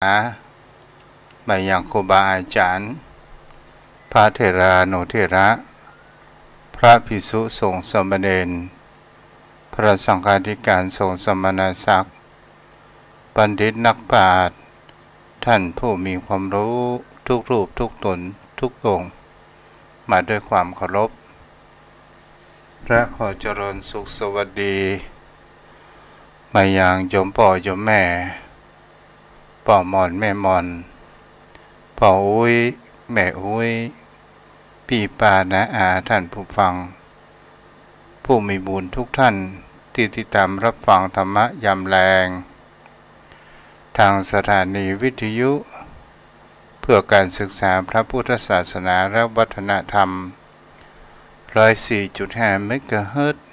มายังครูบาอาจารย์พระเถรานุเถระพระภิกษุสงฆ์สามเณรพระสังฆาธิการสงฆ์สมณศักดิ์บัณฑิตนักปราชญ์ท่านผู้มีความรู้ทุกรูปทุกตนทุกองค์มาด้วยความเคารพและขอเจริญสุขสวัสดีมายังโยมพ่อโยมแม่พ่อมอนแม่มอนพ่ออุ้ยแม่อุ้ยพี่ป้าน้าอาท่านผู้ฟังผู้มีบุญทุกท่านที่ติดตามรับฟังธรรมะยามแลงทางสถานีวิทยุเพื่อการศึกษาพระพุทธศาสนาและวัฒนธรรม 104.5 เมกะเฮิรตซ์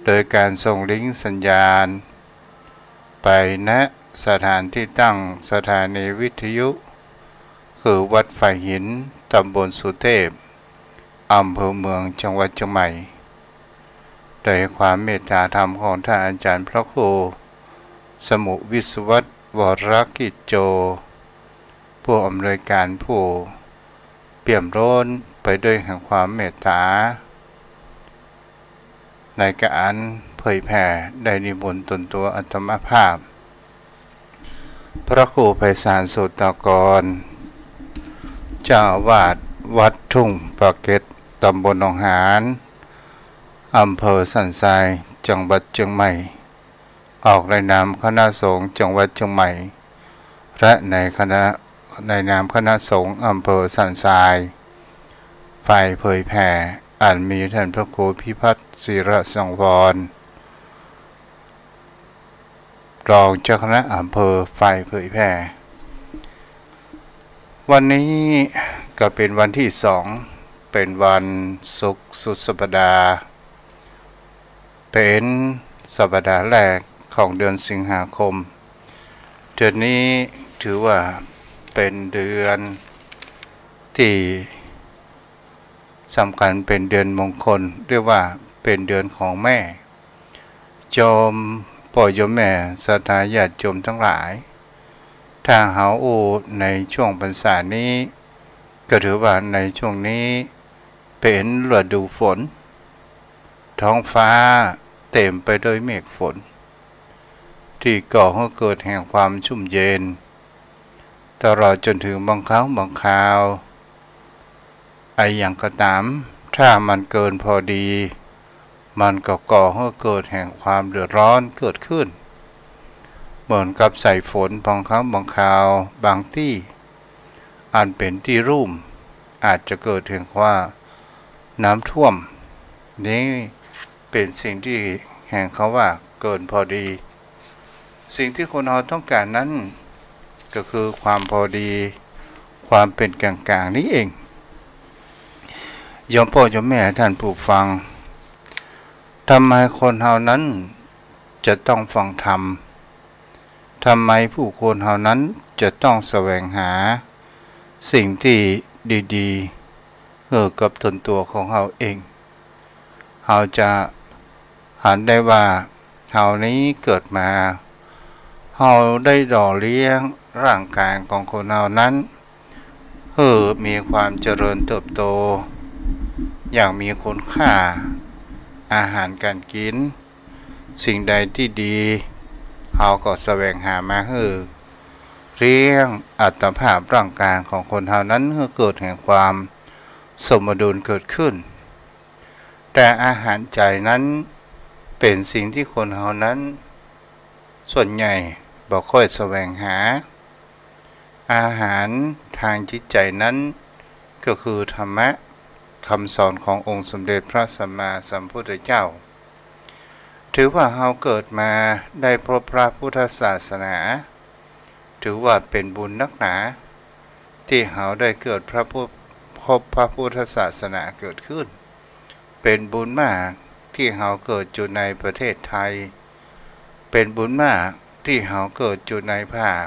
โดยการส่งลิงก์สัญญาณไปณสถานที่ตั้งสถานีวิทยุคือวัดฝ่ายหินตำบลสุเทพอำเภอเมืองจังหวัดเชียงใหม่โดยความเมตตาธรรมของท่านอาจารย์พระครูสมุวิศวัตวรกิจโจผู้อำนวยการผู้เปี่ยมล้นไปด้วยแห่งความเมตตาในการเผยแผ่ได้นิมนต์ตนตัวอัตมภาพพระครูไพศาลสุตตกรเจ้าอาวาสวัดทุ่งปะเก็ดตำบลหนองหานอำเภอสันทรายจังหวัดเชียงใหม่ออกในนามคณะสงฆ์จังหวัดเชียงใหม่และในนามคณะสงฆ์อำเภอสันทรายฝ่ายเผยแผ่อาจมีท่านพระครูพิพัฒน์ศิรสังวรรองเจ้าคณะอำเภอฝ่ายเผยแผ่วันนี้ก็เป็นวันที่2เป็นวันศุกร์สุดสัปดาห์เป็นสัปดาห์แรกของเดือนสิงหาคมเดือนนี้ถือว่าเป็นเดือนที่สำคัญเป็นเดือนมงคลเรียกว่าเป็นเดือนของแม่โยมพ่อโยมแม่ศรัทธาญาติโยมทั้งหลายถ้าเฮาในช่วงพรรษานี้ก็ถือว่าในช่วงนี้เป็นฤดูฝนท้องฟ้าเต็มไปด้วยเมฆฝนที่ก่อให้เกิดแห่งความชุ่มเย็นตลอดจนถึงบางครั้งบางคราวอย่างก็ตามถ้ามันเกินพอดีมันก็ก่อให้เกิดแห่งความเดือดร้อนเกิดขึ้นเหมือนกับใส่ฝนบางครั้งบางคราวบางที่อันเป็นที่รุ่มอาจจะเกิดถึงว่าน้ำท่วมนี่เป็นสิ่งที่แห่งเขาว่าเกินพอดีสิ่งที่คนเราต้องการนั้นก็คือความพอดีความเป็นกลางๆนี้เองโยมพ่อโยมแม่ท่านผู้ฟังทำไมคนเรานั้นจะต้องฟังธรรมทำไมผู้คนเรานั้นจะต้องแสวงหาสิ่งที่ดีๆกับตนตัวของเราเองเราจะหันได้ว่าเรานี้เกิดมาเราได้หล่อเลี้ยงร่างกายของคนเรานั้นมีความเจริญเติบโตอย่างมีคุณค่าอาหารการกินสิ่งใดที่ดีเราก็แสวงหามาเลี้ยงอัตภาพร่างกายของคนเรานั้นเกิดแห่งความสมดุลเกิดขึ้นแต่อาหารใจนั้นเป็นสิ่งที่คนเรานั้นส่วนใหญ่บ่ค่อยแสวงหาอาหารทางจิตใจนั้นก็คือธรรมะคำสอนขององค์สมเด็จพระสัมมาสัมพุทธเจ้าถือว่าเราเกิดมาได้พบพระพุทธศาสนาถือว่าเป็นบุญนักหนาที่เราได้เกิดพบพระพุทธศาสนาเกิดขึ้นเป็นบุญมากที่เราเกิดอยู่ในประเทศไทยเป็นบุญมากที่เราเกิดอยู่ในภาค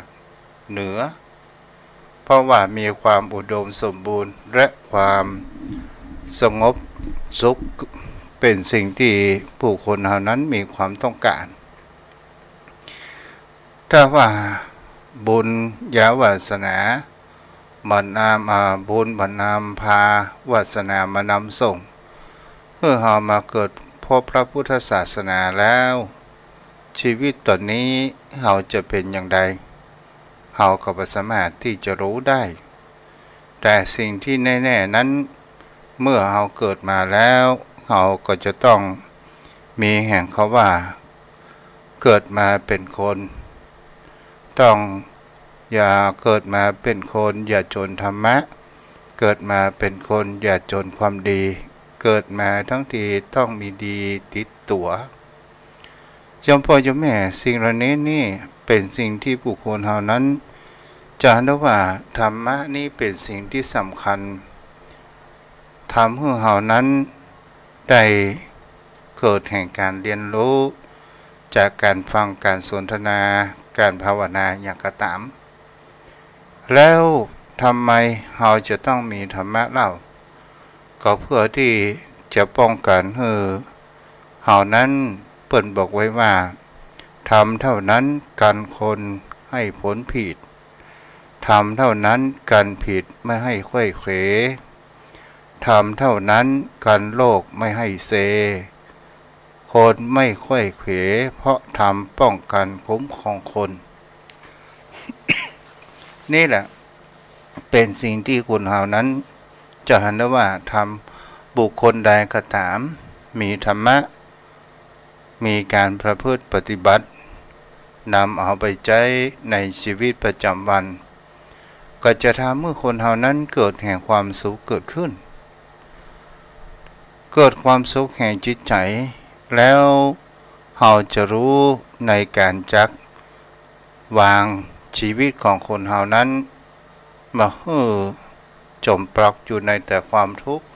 เหนือเพราะว่ามีความอุดมสมบูรณ์และความสงบสุขเป็นสิ่งที่ผู้คนเหล่านั้นมีความต้องการถ้าว่า บุญญาวาสนาบันนามบุญบันนามพาวาสนามานำส่งเมื่อเรามาเกิดพบพระพุทธศาสนาแล้วชีวิตตอนนี้เราจะเป็นอย่างไรเราก็ไม่สามารถที่จะรู้ได้แต่สิ่งที่แน่ๆนั้นเมื่อเราเกิดมาแล้วเราก็จะต้องมีแห่งเขาว่าเกิดมาเป็นคนต้องอย่าเกิดมาเป็นคนอย่าจนธรรมะเกิดมาเป็นคนอย่าจนความดีเกิดมาทั้งทีต้องมีดีติดตัวโยมพ่อโยมแม่สิ่งเหล่านี้นี่เป็นสิ่งที่บุคคลเหล่านั้นจะเห็นว่าธรรมะนี่เป็นสิ่งที่สำคัญทำให้เหล่านั้นได้เกิดแห่งการเรียนรู้จากการฟังการสนทนาการภาวนาอย่างกระตามแล้วทำไมเราจะต้องมีธรรมะเล่าก็เพื่อที่จะป้องกันให้เรานั้นเปิ่นบอกไว้ว่าทำเท่านั้นกันคนให้ผลผิดทำเท่านั้นกันผิดไม่ให้ค่อยเขวทำเท่านั้นกันโลกไม่ให้เซคนไม่ค่อยเขวเพราะทำป้องกันคุ้มของคน นี่แหละเป็นสิ่งที่คนเหล่านั้นจะเห็นได้ว่าทำบุคคลใดก็ตามมีธรรมะมีการประพฤติปฏิบัตินำเอาไปใช้ในชีวิตประจำวันก็จะทำเมื่อคนเหล่านั้นเกิดแห่งความสุขเกิดขึ้นเกิดความสุขแห่งจิตใจแล้วเราจะรู้ในการจักวางชีวิตของคนเหล่านั้นมาจมปลักอยู่ในแต่ความทุกข์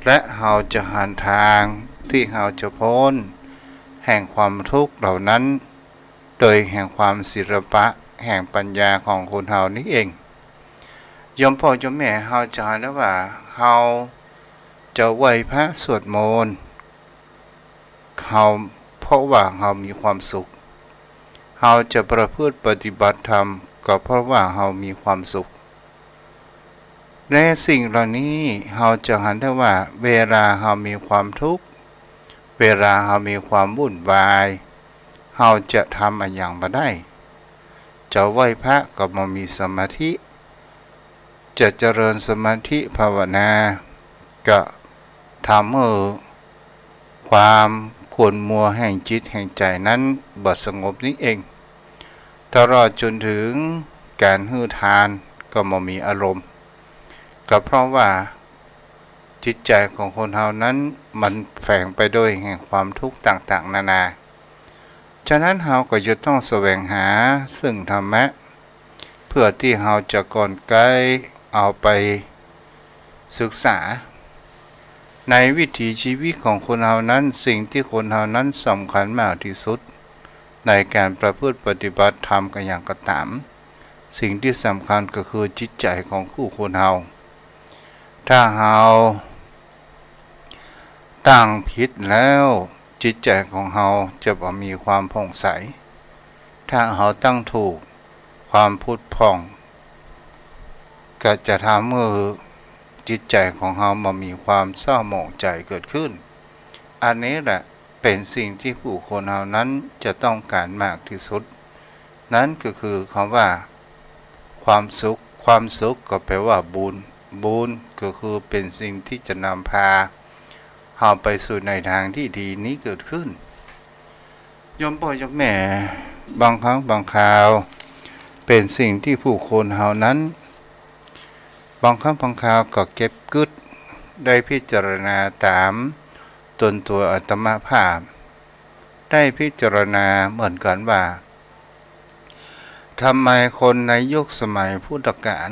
และเราจะหาทางที่เราจะพ้นแห่งความทุกข์เหล่านั้นโดยแห่งความศิลปะแห่งปัญญาของคนเรานี้เองยมพ่อยมแม่เราจะเห็นว่าเราจะไหว้พระสวดมนต์เขาเพราะว่าเรามีความสุขเราจะประพฤติปฏิบัติธรรมก็เพราะว่าเรามีความสุขและสิ่งเหล่านี้เราจะเห็นได้ว่าเวลาเรามีความทุกข์เวลาเรามีความวุ่นวายเราจะทำอะไรอย่างมาได้จะไหว้พระก็มามีสมาธิจะเจริญสมาธิภาวนาก็ทำให้ความขุ่นมัวแห่งจิตแห่งใจนั้นบสงบนี้เองตลอดจนถึงการให้ทานก็มามีอารมณ์ก็เพราะว่าจิตใจของคนเรานั้นมันแฝงไปด้วยแห่งความทุกข์ต่างๆนานาฉะนั้นเราก็จะต้องแสวงหาซึ่งธรรมะเพื่อที่เราจะก่อนไกลเอาไปศึกษาในวิถีชีวิตของคนเรานั้นสิ่งที่คนเรานั้นสำคัญมากที่สุดในการประพฤติปฏิบัติธรรมกันอย่างกระตามสิ่งที่สำคัญก็คือจิตใจของผู้คนเราถ้าเราตั้งผิดแล้วจิตใจของเราจะมีความผ่องใสถ้าเราตั้งถูกความพุทธผ่องก็จะทำให้จิตใจของเรามีความเศร้าหมองใจเกิดขึ้นอันนี้แหละเป็นสิ่งที่ผู้คนเรานั้นจะต้องการมากที่สุดนั่นก็คือคำว่าความสุขความสุขก็แปลว่าบุญบุญก็คือเป็นสิ่งที่จะนำพาเราไปสู่ในทางที่ดีนี้เกิดขึ้นโยมพ่อโยมแม่บางครั้งบางคราวเป็นสิ่งที่ผู้คนเรานั้นบางครั้งบางคราวก็เก็บกึศได้พิจารณาตามตนตัวอาตมาภาพได้พิจารณาเหมือนกันว่าทำไมคนในยุคสมัยพุทธกาล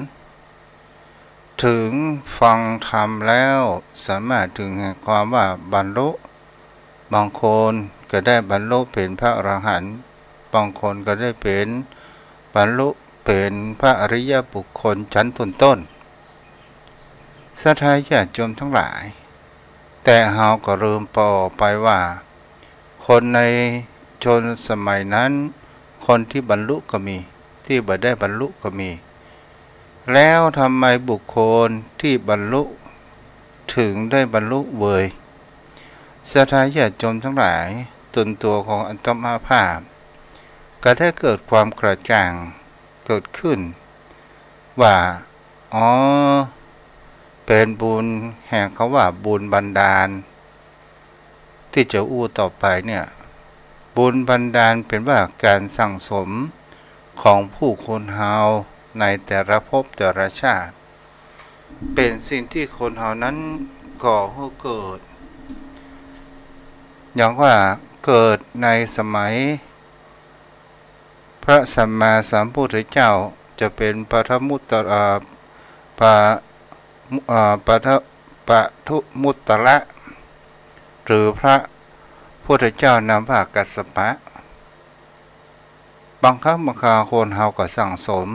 ถึงฟังธรรมแล้วสามารถถึงความว่าบรรลุบางคนก็ได้บรรลุเป็นพระอรหันต์บางคนก็ได้เป็นบรรลุเป็นพระอริยบุคคลชั้นต้นศรัทธาญาติโยมทั้งหลายแต่เราก็ลืมไปว่าคนในชนสมัยนั้นคนที่บรรลุก็มี ที่บ่ได้บรรลุก็มีแล้วทำไมบุคคลที่บรรลุถึงได้บรรลุเวยศรัทธาญาติโยมทั้งหลายตนตัวของอัตมาภาพก็ได้เกิดความกระจ่างเกิดขึ้นว่าอ๋อเป็นบุญแห่งเขาว่าบุญบันดาลที่จะอู้ต่อไปเนี่ยบุญบันดาลเป็นว่าการสั่งสมของผู้คนเฮาในแต่ละภพแต่ละชาติเป็นสิ่งที่คนเฮานั้นก่อให้เกิดอย่างว่าเกิดในสมัยพระสัมมาสัมพุทธเจ้าจะเป็นปฐมุตตะปทุมุตตระหรือพระพุทธเจ้านามว่ากัสสปะบางครั้งบางคราวคนเฮาก็สั่งสม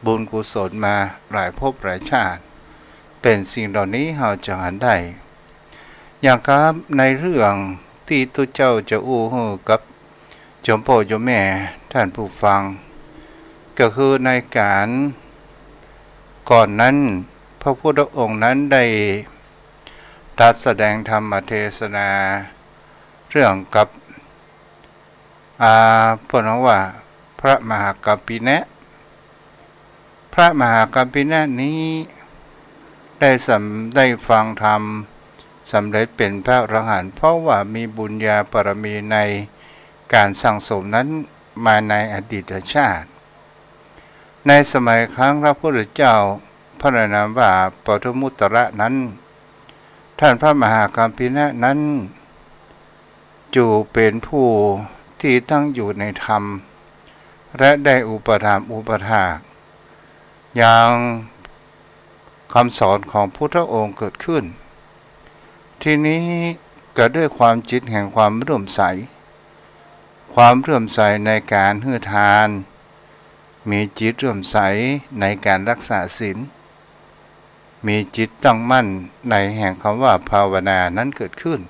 บุญกุศลมาหลายภพหลายชาติเป็นสิ่งเหล่านี้เฮาจะหันได้อย่างครับในเรื่องที่ตุเจ้าจะอู้ฮู้กับโยมพ่อโยมแม่ท่านผู้ฟังก็คือในการก่อนนั้นพระพุทธองค์นั้นได้ตรัสแสดงธรรมเทศนาเรื่องกับพระนว่าพระมหากัปปินะพระมหากัปปินะนี้ได้ฟังธรรมสำเร็จเป็นพระอรหันต์เพราะว่ามีบุญญาบารมีในการสั่งสมนั้นมาในอดีตชาติในสมัยครั้งพระพุทธเจ้าพระนามว่าปฐมุตตระนั้นท่านพระมหากัปปินะนั้นอยู่เป็นผู้ที่ตั้งอยู่ในธรรมและได้อุปถัมภ์อุปถากอย่างคำสอนของพุทธองค์เกิดขึ้นทีนี้ก็ด้วยความจิตแห่งความเลื่อมใสในการให้ทานมีจิตเลื่อมใสในการรักษาศีลมีจิตตั้งมั่นในแห่งคำว่าภาวนานั้นเกิดขึ้น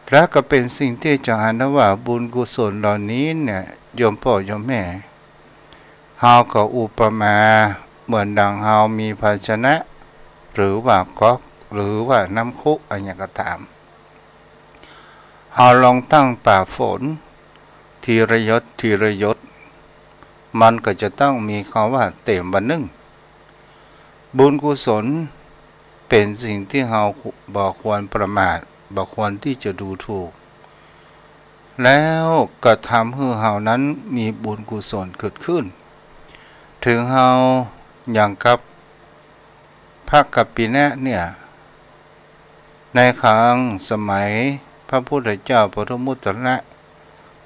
และก็เป็นสิ่งที่จะหันว่าบุญกุศลเหล่านี้เนี่ยโยมพ่อโยมแม่เฮาก็อุปมาเหมือนดังเฮามีภาชนะหรือว่าก๊อกหรือว่าน้ำคุอะไรก็ตามเฮาลองตั้งป่าฝนทีระยศมันก็จะต้องมีคำว่าเต็มวันนึงบุญกุศลเป็นสิ่งที่เฮาบ่ควรประมาทบ่ควรที่จะดูถูกแล้วก็ทำให้เฮานั้นมีบุญกุศลเกิดขึ้นถึงเฮาอย่างกับพระกัปปินะเนี่ยในครั้งสมัยพระพุทธเจ้าปฐมุตตระ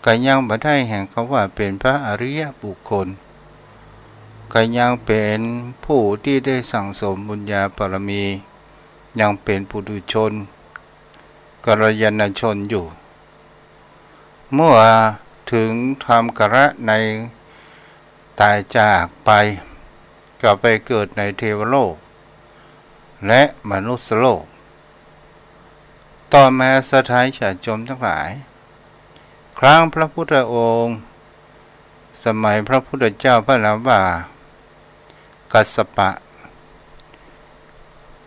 ก็ยังบ่ได้แห่งคำว่าเป็นพระอริยบุคคลก็ยังเป็นผู้ที่ได้สั่งสมบุญญาบารมียังเป็นปุถุชนกัลยาณชนอยู่เมื่อถึงธรรมกะในตายจากไปก็ไปเกิดในเทวโลกและมนุษยโลกต่อมาศรัทธาญาติโยมทั้งหลายครั้งพระพุทธองค์สมัยพระพุทธเจ้าพระนามว่ากัสสปะ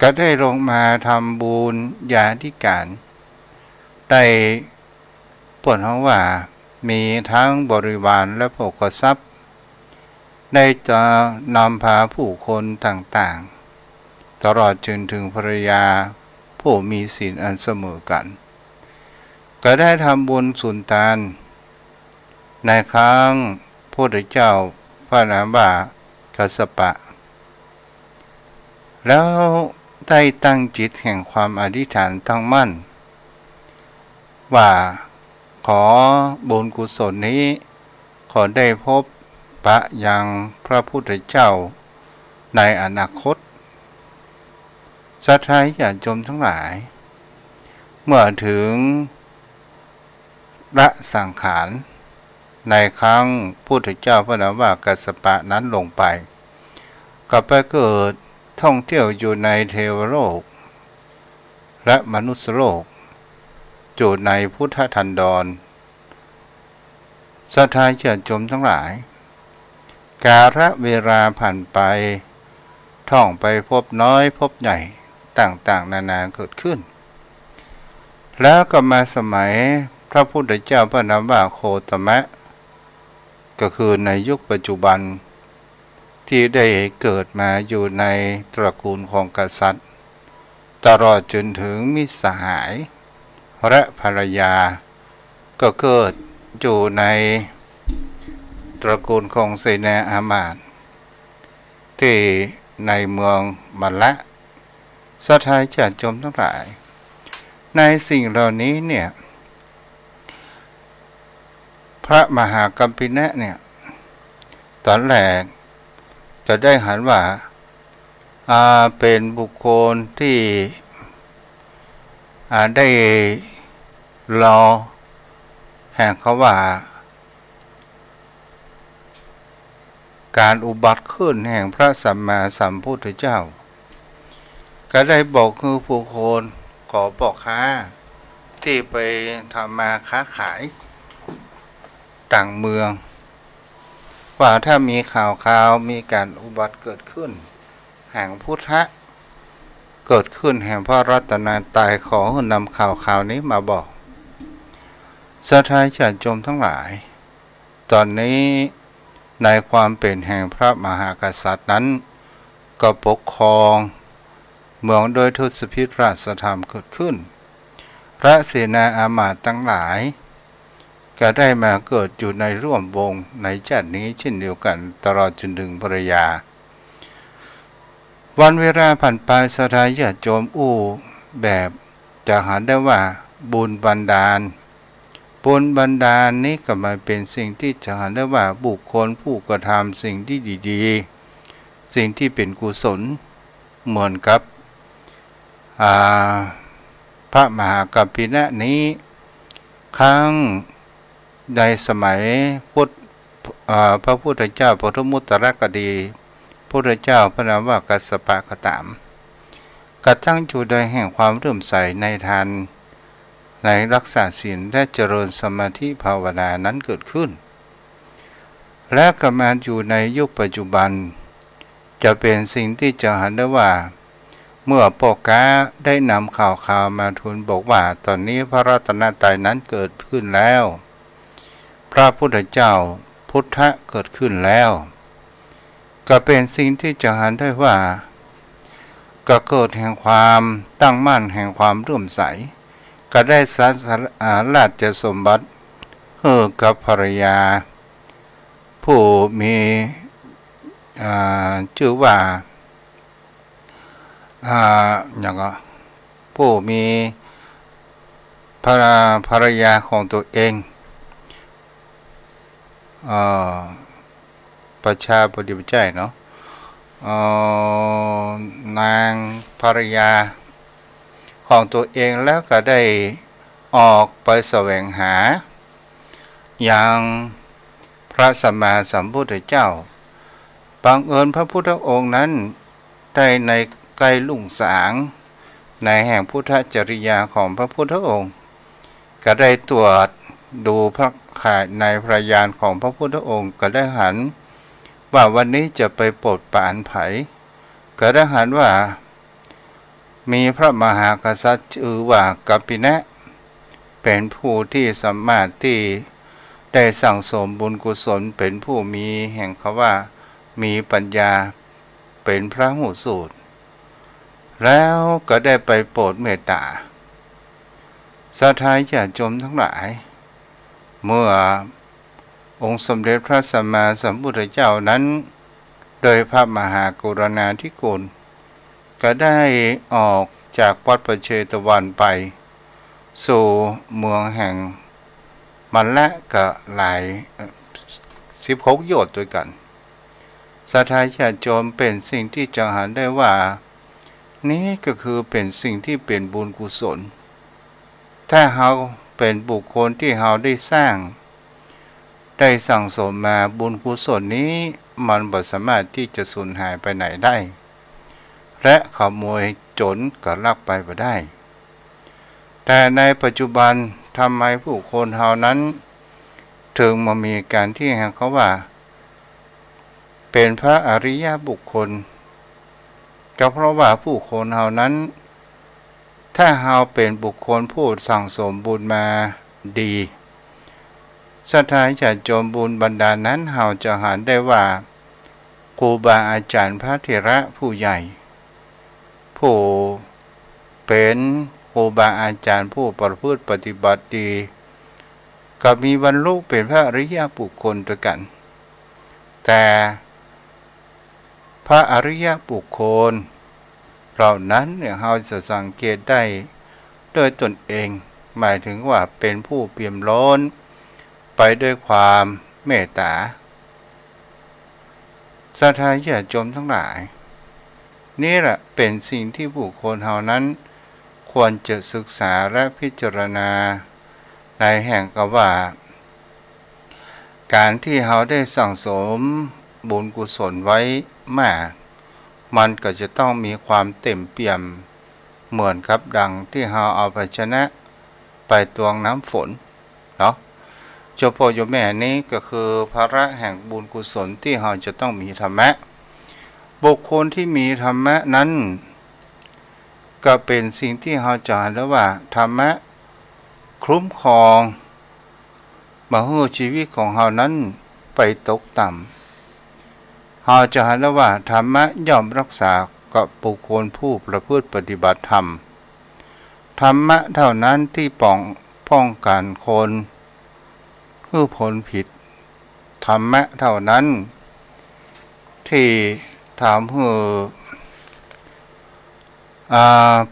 ก็ได้ลงมาทำบุญญาธิการได้ปวดห้องว่ามีทั้งบริวารและโภคทรัพย์ได้จะนำพาผู้คนต่างๆตลอดจนถึงภรรยาผู้มีศีลอันเสมอกันก็ได้ทำบุญสุนทานในครั้งพระพุทธเจ้าพระนามว่ากัสสปะแล้วได้ตั้งจิตแห่งความอธิษฐานตั้งมั่นว่าขอบุญกุศลนี้ขอได้พบปะยังพระพุทธเจ้าในอนาคตศรัทธาญาติโยมทั้งหลายเมื่อถึงละสังขารในครั้งพุทธเจ้าพระนามว่ากัสสปะนั้นลงไปก็ไปเกิดท่องเที่ยวอยู่ในเทวโลกและมนุษยโลกอยู่ในพุทธทันดรศรัทธาญาติโยมทั้งหลาย กาลเวลาผ่านไปท่องไปพบน้อยพบใหญ่ต่างๆนานาเกิดขึ้นแล้วก็มาสมัยพระพุทธเจ้าพระนามว่าโคตมะก็คือในยุคปัจจุบันที่ได้เกิดมาอยู่ในตระกูลของกษัตริย์ตลอดจนถึงมิตรสหายและภรรยาก็เกิดอยู่ในตระกูลของเสนาอามาตย์ที่ในเมืองมัลละสถานญาติโยมทั้งหลายในสิ่งเหล่านี้เนี่ยพระมหากัมปินะเนี่ยตอนแรกจะได้หันว่าเป็นบุคคลที่ได้รอแห่งเขาว่าการอุบัติขึ้นแห่งพระสัมมาสัมพุทธเจ้าก็ได้บอกคือผู้คนขอบอกค้าที่ไปทำมาค้าขายต่างเมืองว่าถ้ามีข่าวมีการอุบัติเกิดขึ้นแห่งพุทธะเกิดขึ้นแห่งพระรัตนตรัยขอนำข่าวนี้มาบอกศรัทธาญาติโยมทั้งหลายตอนนี้ในความเป็นแห่งพระมหากษัตริย์นั้นก็ปกครองเมืองโดยทศพิธราชธรรมเกิดขึ้นพระเสนาอามาตย์ทั้งหลายก็ได้มาเกิดอยู่ในร่วมวงในชาตินี้เช่นเดียวกันตลอดจนถึงภรรยาวันเวลาผ่านไปศรัทธาญาติโยมแบบจะหาได้ว่าบุญบันดาลนี้ก็มาเป็นสิ่งที่จะหาได้ว่าบุคคลผู้กระทำสิ่งที่ดีๆสิ่งที่เป็นกุศลเหมือนกับพระมหากัปปินะนี้ครั้งในสมัยพระพุทธเจ้าปฐมุตตรกดีพระพุทธเจ้าพระนามว่ากัสสปะก็ตามกระตั้งอยู่โดยแห่งความเลื่อมใสในทานในรักษาศีลและเจริญสมาธิภาวนานั้นเกิดขึ้นและก็มาอยู่ในยุคปัจจุบันจะเป็นสิ่งที่จะเห็นได้ว่าเมื่อพ่อค้าได้นำข่าวมาทูลบอกว่าตอนนี้พระรัตนตรัยนั้นเกิดขึ้นแล้วพระพุทธเจ้าพุทธะเกิดขึ้นแล้วก็เป็นสิ่งที่จะเห็นได้ว่าก็เกิดแห่งความตั้งมั่นแห่งความเลื่อมใสก็ได้สละราชสมบัติกับภรรยาผู้มีชื่อว่าอย่างก็ผู้มีภรรยาของตัวเองประชาบดีใจเนาะนางภรรยาของตัวเองแล้วก็ได้ออกไปแสวงหาอย่างพระสัมมาสัมพุทธเจ้าบังเอิญพระพุทธองค์นั้นได้ในใกล้ลุ่งสางในแห่งพุทธจริยาของพระพุทธองค์ก็ได้ตรวจดูพระข่ายในพระญาณของพระพุทธองค์ก็ได้หันว่าวันนี้จะไปโปรดปรานไผก็ได้หันว่ามีพระมหากษัตริย์ชื่อว่ากัปปินะเป็นผู้ที่สามารถที่ได้สั่งสมบุญกุศลเป็นผู้มีแห่งคำว่ามีปัญญาเป็นพระหูสูตรแล้วก็ได้ไปโปรดเมตตาศรัทธาญาติโยมทั้งหลายเมื่อองค์สมเด็จพระสัมมาสัมพุทธเจ้านั้นโดยพระมหากรุณาธิคุณก็ได้ออกจากวัดประเชตวันไปสู่เมืองแห่งมัลละก็หลาย16โยชน์ด้วยกันศรัทธาญาติโยมเป็นสิ่งที่จะเห็นได้ว่านี้ก็คือเป็นสิ่งที่เป็นบุญกุศลถ้าเราเป็นบุคคลที่เราได้สร้างได้สั่งสมมาบุญกุศลนี้มันบ่สามารถที่จะสูญหายไปไหนได้และขโมยโจรก็ลักไปบ่ได้แต่ในปัจจุบันทำไมผู้คนเฮานั้นถึงมามีการที่เขาว่า เป็นพระอริยบุคคลก็เพราะว่าผู้คนเฮานั้นถ้าเฮาเป็นบุคคลผู้สั่งสมบุญมาดีศรัทธาญาติโยมบุญบรรดานั้นเฮาจะหันได้ว่าครูบาอาจารย์พระเถระผู้ใหญ่ผู้เป็นครูบาอาจารย์ผู้ประพฤติปฏิบัติดีก็มีบรรลุเป็นพระอริยบุคคลด้วยกันแต่พระอริยบุคคลเหล่านั้นเนี่ยเราจะสังเกตได้โดยตนเองหมายถึงว่าเป็นผู้เปี่ยมล้นไปด้วยความเมตตาศรัทธาญาติโยมทั้งหลายนี่แหละเป็นสิ่งที่บุคคลเหล่านั้นควรจะศึกษาและพิจารณาในแห่งกับว่าการที่เราได้สั่งสมบุญกุศลไว้มากมันก็จะต้องมีความเต็มเปี่ยมเหมือนกับดังที่เราเอาภาชนะไปตวงน้ำฝนเนาะเจ้าพ่อโยมแม่นี้ก็คือภาระแห่งบุญกุศลที่เราจะต้องมีธรรมะบุคคลที่มีธรรมะนั้นก็เป็นสิ่งที่เราจะเรียกว่าธรรมะคุ้มครองมาให้ชีวิตของเรานั้นไปตกต่ำเราจะเรียกว่าธรรมะย่อมรักษากับบุคคลผู้ประพฤติปฏิบัติธรรมธรรมะเท่านั้นที่ป้องกันคนผู้พ้นผิดธรรมะเท่านั้นที่ทำให้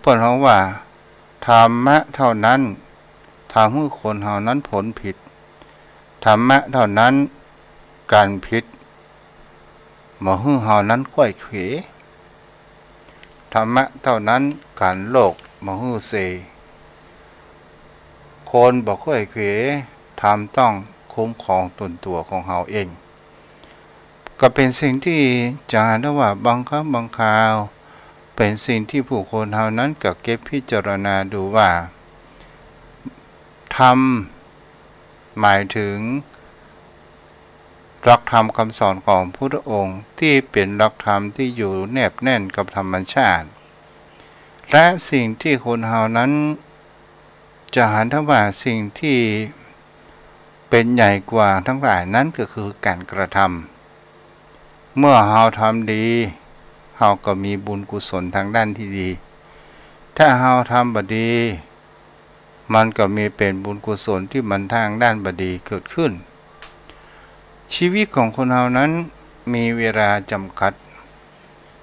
เปิดเขาว่าธรรมะเท่านั้นทำให้คนเหล่านั้นพ้นผิดธรรมะเท่านั้นการผิดมาให้เหล่านั้นค่อยเขวธรรมะเท่านั้นการโลกมาให้เสคนบอกค่อยเขวทำต้องคุ้มครองตนตัวของเราเองก็เป็นสิ่งที่จะได้ว่าบางครั้งบางคราวเป็นสิ่งที่ผู้คนเหล่านั้นก็เก็บพิจารณาดูว่าธรรมหมายถึงหลักธรรมคำสอนของพระพุทธองค์ที่เป็นหลักธรรมที่อยู่แนบแน่นกับธรรมชาติและสิ่งที่คนเหล่านั้นจะหันทว่าสิ่งที่เป็นใหญ่กว่าทั้งหลายนั้นก็คือการกระทำเมื่อเราทำดีเราก็มีบุญกุศลทางด้านที่ดีถ้าเราทำบดีมันก็มีเป็นบุญกุศลที่มันทางด้านบดีเกิดขึ้นชีวิตของคนเรานั้นมีเวลาจำกัด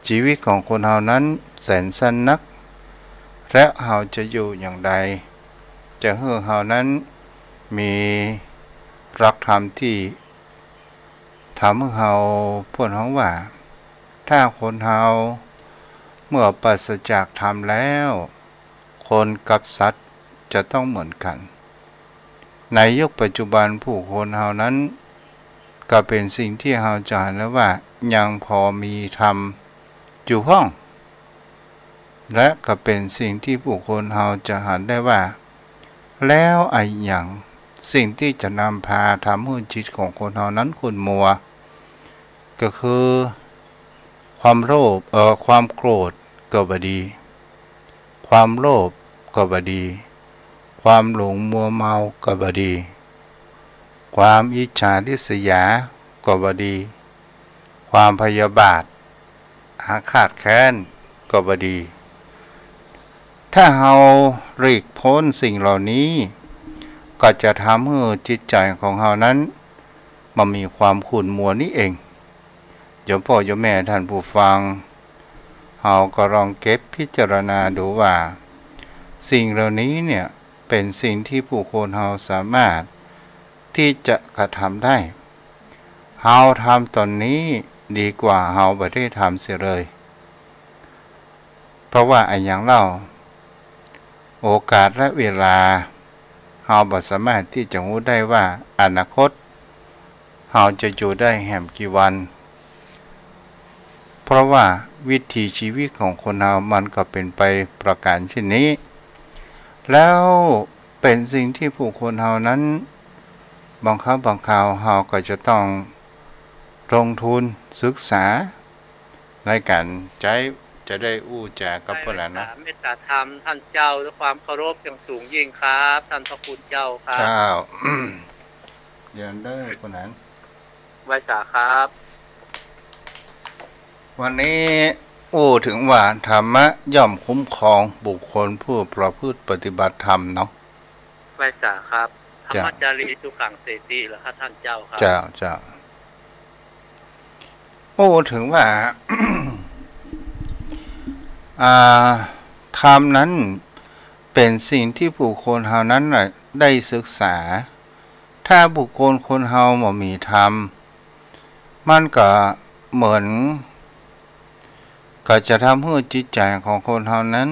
ชีวิตของคนเรานั้นแสนสั้นนักและเราจะอยู่อย่างใดจะให้เรานั้นมีหลักธรรมที่ทำให้เราพูดของว่าถ้าคนเราเมื่อปราศจากธรรมแล้วคนกับสัตว์จะต้องเหมือนกันในยุคปัจจุบันผู้คนเรานั้นก็เป็นสิ่งที่เราจะเห็นแล้วว่ายังพอมีธรรมอยู่ห้องและก็เป็นสิ่งที่ผู้คนเราจะเห็นได้ว่าแล้วไอ้อย่างสิ่งที่จะนำพาทำให้จิตของคนเรานั้นขุ่นมัวก็คือความโลภความโกรธก็บดีความโลภก็บดีความหลงมัวเมาก็บดีความอิจฉาริษยาก็บดีความพยาบาทอาฆาตแค้นก็บดีถ้าเราหลีกพ้นสิ่งเหล่านี้ก็จะทำให้จิตใจของเรานั้นมันมีความขุ่นมัวนี้เองโยมพ่อโยมแม่ท่านผู้ฟังเราก็ลองเก็บพิจารณาดูว่าสิ่งเหล่านี้เนี่ยเป็นสิ่งที่ผู้คนเราสามารถที่จะกระทำได้เราทำตอนนี้ดีกว่าเราไม่ได้ทำเสียเลยเพราะว่าไอ้อย่างเราโอกาสและเวลาเราไม่สามารถที่จะรู้ได้ว่าอนาคตเราจะอยู่ได้แห่งกี่วันเพราะว่าวิถีชีวิตของคนเรามันก็เป็นไปประการเช่นนี้แล้วเป็นสิ่งที่ผู้คนเรานั้นบางครั้งบางคราวเราก็จะต้อง ลงทุนศึกษาในการใจจะได้อู้แจกกับพวกนั้นนะเมตตาธรรมท่านเจ้าด้วยความเคารพอย่างสูงยิ่งครับท่านพระคุณเจ้าครับเจ้าเดินได้พวกนั้นไว้สาครับ วันนี้อู้ถึงว่าธรรมะย่อมคุ้มครองบุคคลผู้ประพฤติปฏิบัติธรรมเนาะไว้สาครับธรรมจารีสุขังเสติเหรอครับท่านเจ้าครับเจ้าโอ้ถึงว่า ธรรมนั้นเป็นสิ่งที่บุคคลเฮานั้นได้ศึกษาถ้าบุคคลคนเฮาบ่มีธรรมมันก็เหมือนก็จะทำให้จิตใจของคนเฮานั้น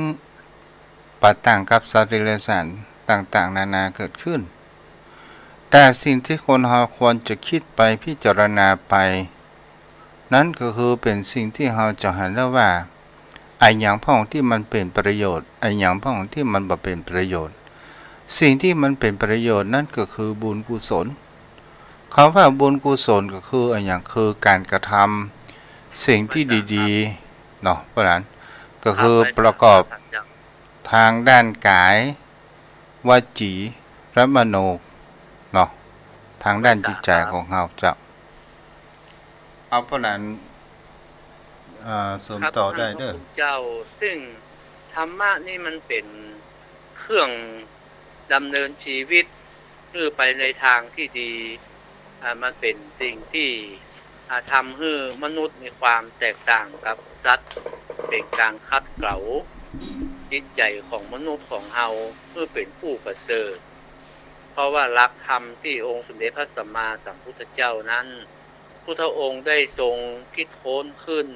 ปะต่างกับสัตว์เดรัจฉานต่างๆนานาเกิดขึ้นแต่สิ่งที่คนเฮาควรจะคิดไปพิจารณาไปนั่นก็คือเป็นสิ่งที่เฮาจะเห็นแล้วว่าไอ้อย่างพ่องที่มันเป็นประโยชน์ไอ้อย่างพ่องที่มันบ่เป็นประโยชน์สิ่งที่มันเป็นประโยชน์นั่นก็คือบุญกุศลคำว่าบุญกุศลก็คือไอ้อย่างคือการกระทำสิ่งที่ดีๆเนาะเพราะนั้นก็คือประกอบทางด้านกายวาจีและมโนเนาะทางด้านจิตใจของเฮาจะเอาเพราะนั้นสมต่อได้เด้อเจ้าซึ่งธรรมะนี่มันเป็นเครื่องดำเนินชีวิตคือไปในทางที่ดีมันเป็นสิ่งที่ทำให้มนุษย์มีความแตกต่างกับสัตว์เป็นการคัดเกลาจิตใจของมนุษย์ของเฮาเพื่อเป็นผู้ประเสริฐเพราะว่าหลักธรรมที่องค์สมเด็จพระสัมมาสัมพุทธเจ้านั้นพุทธองค์ได้ทรงคิดค้นขึ้น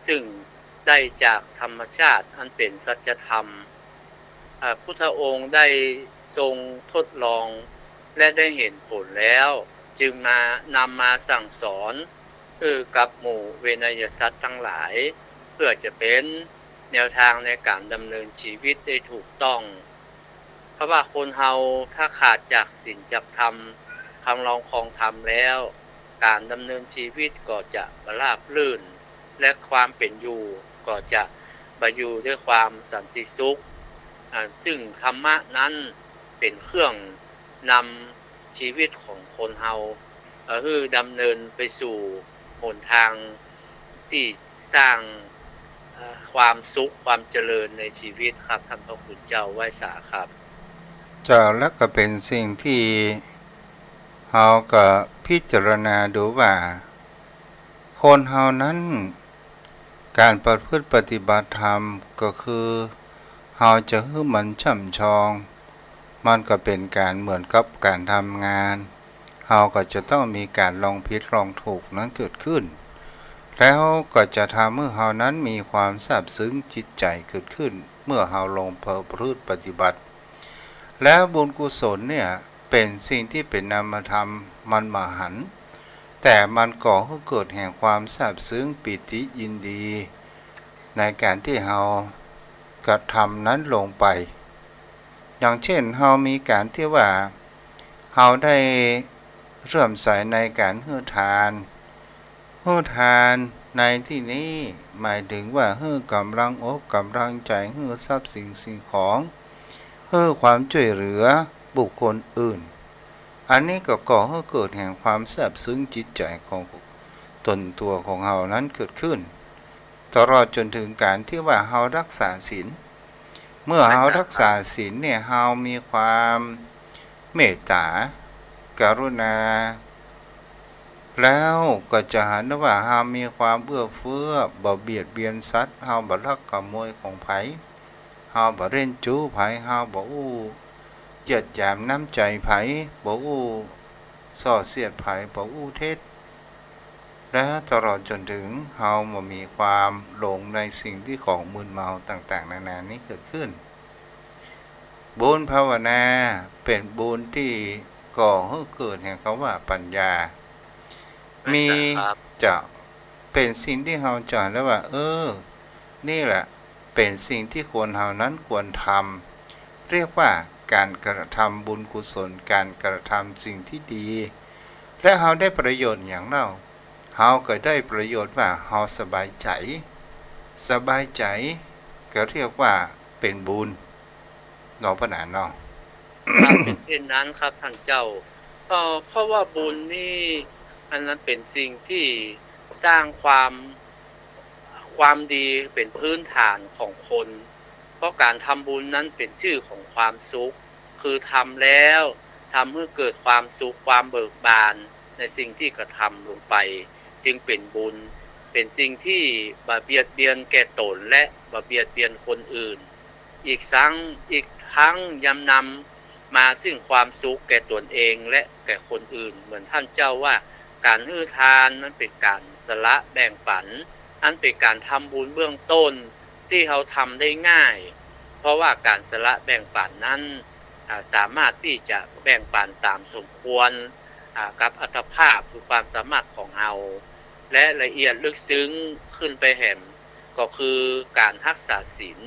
ซึ่งได้จากธรรมชาติอันเป็นสัจธรรมพุทธองค์ได้ทรงทดลองและได้เห็นผลแล้วจึงนำมาสั่งสอนกับหมู่เวนยสัตว์ทั้งหลายเพื่อจะเป็นแนวทางในการดำเนินชีวิตได้ถูกต้องเพราะว่าคนเฮาถ้าขาดจากศีลจากธรรมคำลองครองธรรมแล้วการดำเนินชีวิตก็จะราบรื่นและความเป็นอยู่ก็จะอยู่ด้วยความสันติสุขซึ่งธรรมะนั้นเป็นเครื่องนำชีวิตของคนเฮาคือดำเนินไปสู่หนทางที่สร้างความสุขความเจริญในชีวิตครับท่านพระคุณเจ้าไว้สาครับแล้วก็เป็นสิ่งที่เฮาก็พิจารณาดูว่าคนเฮานั้นการประพฤติปฏิบัติธรรมก็คือเฮาจะให้มันช่ำชองมันก็เป็นการเหมือนกับการทำงานเฮาก็จะต้องมีการลองผิดลองถูกนั้นเกิดขึ้นแล้วก็จะทำให้เฮานั้นมีความซาบซึ้งจิตใจเกิดขึ้นเมื่อเฮาลงประพฤติปฏิบัติแล้วบุญกุศลเนี่ยเป็นสิ่งที่เป็นนามธรรมมันมหันต์แต่มันก่อให้เกิดแห่งความซาบซึ้งปิติยินดีในการที่เฮากระทำนั้นลงไปอย่างเช่นเฮามีการที่ว่าเฮาได้เริ่มใส่ในการให้ทานในที่นี้หมายถึงว่าให้กำลังอกกำลังใจให้ทรัพย์สิ่งของให้ความช่วยเหลือบุคคลอื่นอันนี้ก็ก่อให้เกิดแห่งความซาบซึ้งจิตใจของตนตัวของเฮานั้นเกิดขึ้นตลอดจนถึงการที่ว่าเฮารักษาศีลเมื่อเฮารักษาศีลเนี่ยเฮามีความเมตตากรุณาแล้วก็จะเห็นว่าเฮามีความเอื้อเฟื้อบ่เบียดเบียนสัตว์เฮาบ่ลักขโมยของไผเฮาบ่เล่นจู้ไผเฮาบ่อู้เจียดแจมน้ำใจไผบ่อู้ส่อเสียดไผบ่อู้เท็จและตลอดจนถึงเฮาบ่มีความหลงในสิ่งที่ของมึนเมาต่างๆนานานี้เกิดขึ้นบุญภาวนาเป็นบุญที่ก่อให้เกิดแห่งคำว่าปัญญามีจะเป็นสิ่งที่เฮาจำแล้วว่านี่แหละเป็นสิ่งที่ควรเฮานั้นควรทำเรียกว่าการกระทำบุญกุศลการกระทำสิ่งที่ดีและเฮาได้ประโยชน์อย่างเล่า เฮาก็ได้ประโยชน์ว่าเฮาสบายใจก็เรียกว่าเป็นบุญเนาะพะนะเนาะ ครับเป็นเช่นนั้นครับท่านเจ้าเพราะว่าบุญนี่อันนั้นเป็นสิ่งที่สร้างความดีเป็นพื้นฐานของคน เพราะการทำบุญนั้นเป็นชื่อของความสุขคือทำแล้วทำให้เกิดความสุขความเบิกบานในสิ่งที่กระทำลงไปจึงเป็นบุญเป็นสิ่งที่บ่เบียดเบียนแก่ตนและบ่เบียดเบียนคนอื่นอีกทั้งยำนำมาซึ่งความสุขแก่ตนเองและแก่คนอื่นเหมือนท่านเจ้าว่าการให้ทานนั้นเป็นการสละแบ่งปันนั้นเป็นการทำบุญเบื้องต้นที่เขาทำได้ง่ายเพราะว่าการสละแบ่งปันนั้นสามารถที่จะแบ่งปันตามสมควรกับอัตภาพคือความสามารถของเราและละเอียดลึกซึ้งขึ้นไปแห่งก็คือการรักษาศีล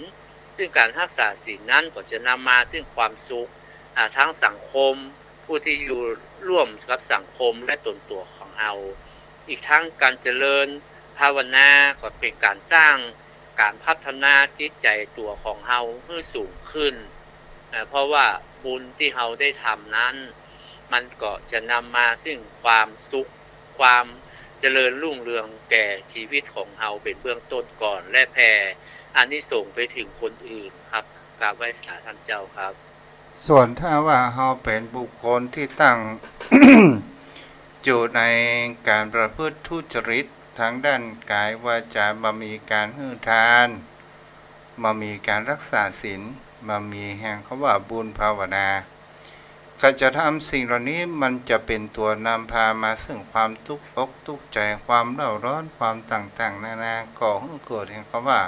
ซึ่งการรักษาศีลนั้นก็จะนำมาซึ่งความสุขทั้งสังคมผู้ที่อยู่ร่วมกับสังคมและตนตัวของเราอีกทั้งการเจริญภาวนาก็เป็นการสร้างการพัฒนาจิตใจตัวของเราให้สูงขึ้นเพราะว่าบุญที่เราได้ทำนั้นมันก็จะนำมาซึ่งความสุขความเจริญรุ่งเรืองแก่ชีวิตของเราเป็นเบื้องต้นก่อนและแผ่อานิสงส์ไปถึงคนอื่นครับกราบไหว้สาท่านเจ้าครับส่วนถ้าว่าเราเป็นบุคคลที่ตั้ง อยู่ในการประพฤติทุจริตทางด้านกายวาจามามีการให้ทานมามีการรักษาศีลมามีแห่งเขาว่าบุญภาวนาก็จะทำสิ่งเหล่านี้มันจะเป็นตัวนำพามาซึ่งความทุกข์อกทุกข์ใจความเร่าร้อนความต่างๆนานาก่อให้เกิดแห่งเขาว่า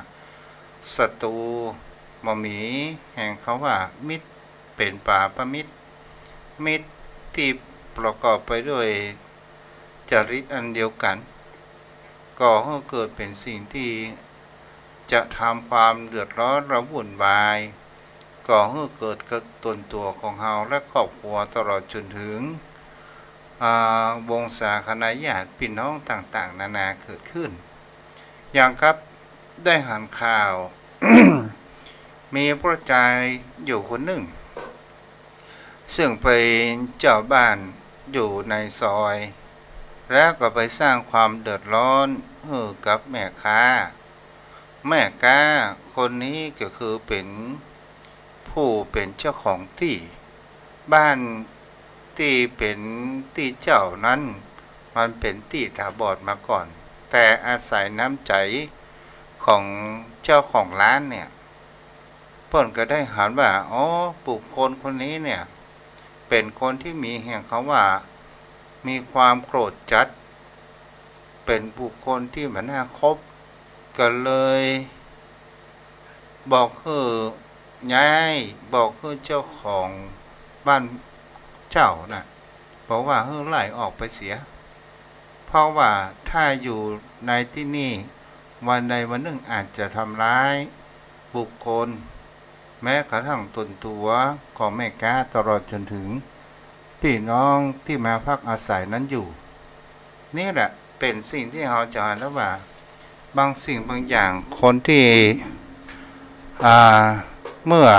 ศัตรูมามีแห่งเขาว่ามิตรเป็นป่าประมิตรที่ประกอบไปด้วยจริตอันเดียวกันก่อให้เกิดเป็นสิ่งที่จะทำความเดือดร้อนระวุ่นวายก่อให้เกิดกับตนตัวของเราและครอบครัวตลอดจนถึงวงศาคณะญาติพี่น้องต่างๆนานาเกิดขึ้นอย่างครับได้หันข่าว มีพระชายอยู่คนหนึ่งซึ่งเป็นเจ้าบ้านอยู่ในซอยแล้วก็ไปสร้างความเดือดร้อนให้กับแม่ค้าคนนี้ก็คือเป็นผู้เป็นเจ้าของที่บ้านที่เป็นที่เจ้านั้นมันเป็นที่ถาวรมาก่อนแต่อาศัยน้ำใจของเจ้าของร้านเนี่ยเพิ่นก็ได้หันว่าบุคคลคนนี้เนี่ยเป็นคนที่มีแห่งเขาว่ามีความโกรธจัดเป็นบุคคลที่มันน่าคบก็เลยบอกคือย้ายบอกคือเจ้าของบ้านเจ้าน่ะบอกว่าไล่ออกไปเสียเพราะว่าถ้าอยู่ในที่นี่วันใดวันหนึ่งอาจจะทำร้ายบุคคลแม้กระทั่งตนตัวของแม่ค้าตลอดจนถึงพี่น้องที่มาพักอาศัยนั้นอยู่นี่แหละเป็นสิ่งที่เราจะเห็นแล้วว่าบางสิ่งบางอย่างคนที่เมื่อ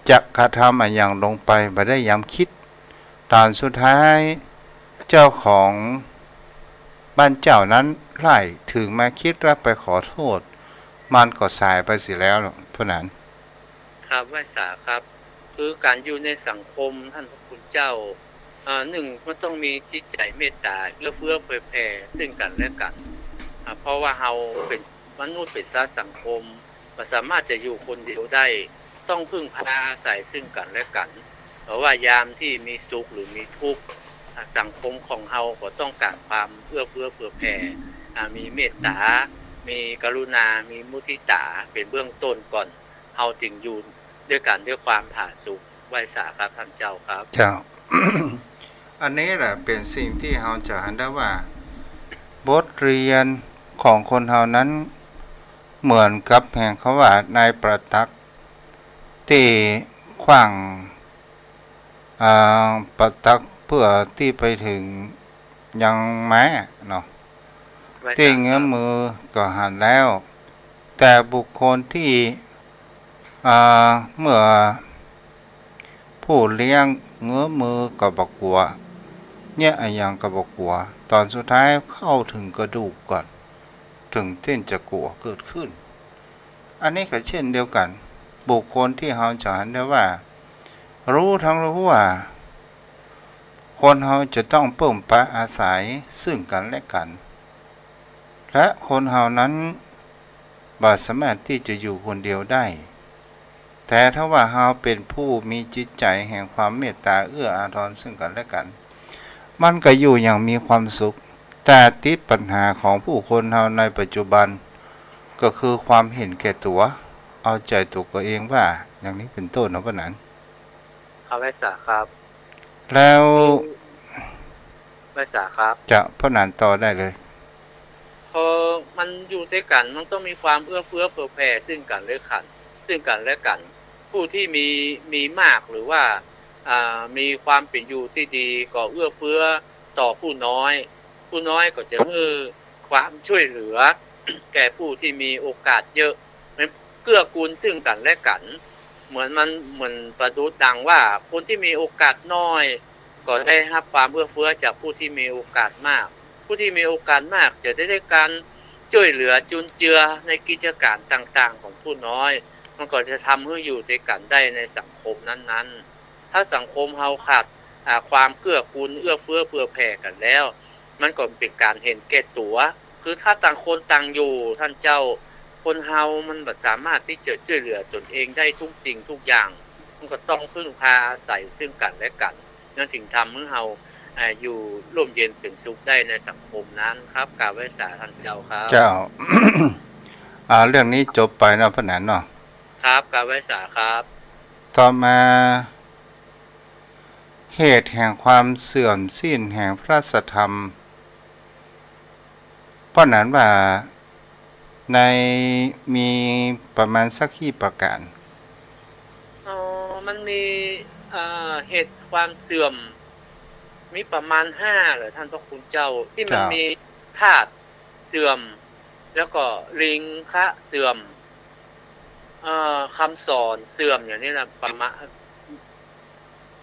จะกระทำอะไรอย่างลงไปไม่ได้ย้ำคิดตอนสุดท้ายเจ้าของบ้านเจ้านั้นไล่ถึงมาคิดว่าไปขอโทษมันก็สายไปเสียแล้วเพราะนั้นครับไหว้สาครับคือการอยู่ในสังคมท่านพระคุณเจ้าหนึ่งมันต้องมีจิตใจเมตตาเอื้อเฟื้อเผื่อแผ่ซึ่งกันและกันเพราะว่าเราเป็นมนุษย์เป็นสังคมไม่สามารถจะอยู่คนเดียวได้ต้องพึ่งพาอาศัยซึ่งกันและกันเพราะว่ายามที่มีสุขหรือมีทุกข์สังคมของเราก็ต้องการความเอื้อเฟื้อเผื่อแผ่มีเมตตามีกรุณามีมุทิตาเป็นเบื้องต้นก่อนเราจึงอยู่ด้วยกันด้วยความผาสุกไหว้สาครับท่านเจ้าครับเจ้า อันนี้แหละเป็นสิ่งที่เราจะเห็นได้ว่าบทเรียนของคนเรานั้นเหมือนกับแห่งเขาว่านายประตักที่ขว้างประตักเพื่อที่ไปถึงยังแม้เนาะ ที่เงื้อมือก็หันแล้วแต่บุคคลที่เมื่อผู้เลี้ยงเงื้อมือก็บอกกลัวเนี่ยอย่างก็บอกกลัวตอนสุดท้ายเข้าถึงกระดูกก่อนถึงเต้นจะกลัวเกิดขึ้นอันนี้ก็เช่นเดียวกันบุคคลที่เราจะเห็นได้ว่ารู้ทั้งรู้ว่าคนเราจะต้องเพิ่มปะอาศัยซึ่งกันและกันและคนเรานั้นบ่สามารถที่จะอยู่คนเดียวได้แต่ถ้าว่าเราเป็นผู้มีจิตใจแห่งความเมตตาเอื้ออาทรซึ่งกันและกันมันก็อยู่อย่างมีความสุขแต่ติดปัญหาของผู้คนเราในปัจจุบันก็คือความเห็นแก่ตัวเอาใจตัวเองว่าอย่างนี้เป็นต้นนะพ่อนั้นครับไว้สาครับแล้วไว้สาครับจะพ่อนันต่อได้เลยพอมันอยู่ด้วยกันมันต้องมีความเอื้อเฟื้อเผื่อแผ่ซึ่งกันและกันผู้ที่มีมากหรือว่ามีความเป็นอยู่ที่ดีก็เอื้อเฟื้อต่อผู้น้อยก็จะให้ความช่วยเหลือแก่ผู้ที่มีโอกาสเยอะเกื้อกูลซึ่งกันและกันเหมือนประดุจดังว่าคนที่มีโอกาสน้อยก็ได้รับความเอื้อเฟื้อจากผู้ที่มีโอกาสมากผู้ที่มีโอกาสมากจะได้การช่วยเหลือจุนเจือในกิจการต่างๆของผู้น้อยมันก็จะทำให้อยู่ด้วยกันได้ในสังคมนั้นๆถ้าสังคมเฮาขาดความเกื้อกูลเอื้อเฟื้อเผื่อแผ่กันแล้วมันก็เป็นการเห็นแก่ตัวคือถ้าต่างคนต่างอยู่ท่านเจ้าคนเฮามันบ่สามารถที่จะช่วยเหลือตนเองได้ทุกสิ่งทุกอย่างมันก็ต้องพึ่งพาอาศัยซึ่งกันและกันนั่นถึงทำให้เฮาอยู่ร่มเย็นเป็นสุขได้ในสังคมนั้นครับกราบไหว้สาท่านเจ้าครับเจ้า เรื่องนี้จบไปนะพ่อนันเนาะครับกราบไหว้สาครับต่อมาเหตุแห่งความเสื่อมสิ้นแห่งพระสัทธรรมพ่อนันว่าในมีประมาณสักกี่ประการมันมีเหตุความเสื่อมมีประมาณ5เหรอท่านพระคุณเจ้าที่มันมีธาตุเสื่อมแล้วก็ลิงคะเสื่อมคำสอนเสื่อมอย่างนี้นะประมาณ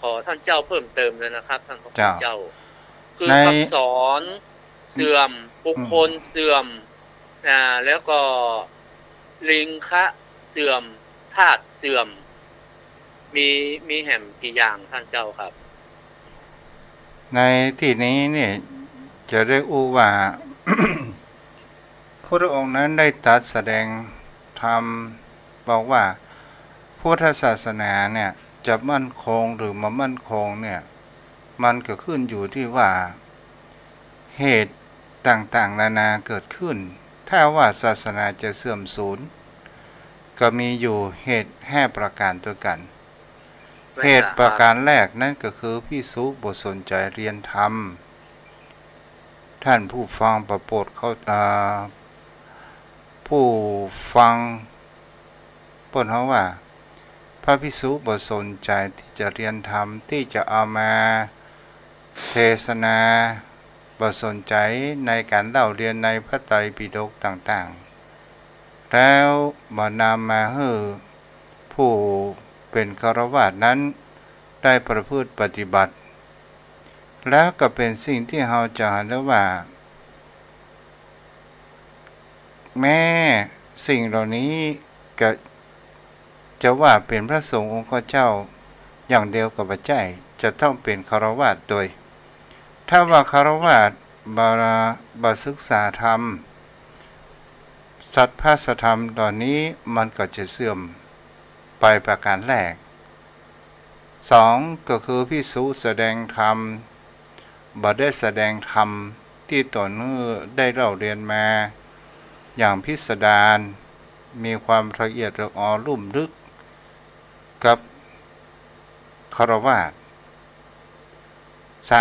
ขอท่านเจ้าเพิ่มเติมเลยนะครับท่านพระคุณเจ้าคือคำสอนเสื่อมบุคคลเสื่อมแล้วก็ลิงคะเสื่อมธาตุเสื่อมมีแห่งกี่อย่างท่านเจ้าครับในที่นี้เนี่ยจะได้อู้ว่า พระองค์นั้นได้ตรัสแสดงธรรมบอกว่าพุทธศาสนาเนี่ยจะมั่นคงหรือไม่มั่นคงเนี่ยมันก็ขึ้นอยู่ที่ว่าเหตุต่างๆนานาเกิดขึ้นถ้าว่าศาสนาจะเสื่อมสูญก็มีอยู่เหตุ5ประการตัวกันเหตุประการแรกนั่นก็คือภิกษุบ่สนใจเรียนธรรมท่านผู้ฟังประโปรดเข้าผู้ฟังเปิ้นเฮาว่าพระภิกษุบ่สนใจที่จะเรียนธรรมที่จะเอามาเทศนาบ่สนใจในการเล่าเรียนในพระไตรปิฎกต่างๆแล้วบ่นำมาให้ผู้เป็นฆราวาสนั้นได้ประพฤติปฏิบัติแล้วก็เป็นสิ่งที่เราจะเห็นได้ว่าแม้สิ่งเหล่านี้ก็จะว่าเป็นพระสงฆ์องค์เจ้าอย่างเดียวกับปัจจัยจะต้องเป็นฆราวาสโดยถ้าว่าฆราวาสบ่ศึกษาธรรมสัทธาธรรมตอนนี้มันก็จะเสื่อมไปประการแรก2ก็คือภิกษุแสดงธรรมบ่ได้แสดงธรรมที่ตนได้เล่าเรียนมาอย่างพิสดารมีความละเอียดละออลุ่มลึกกับฆราวาส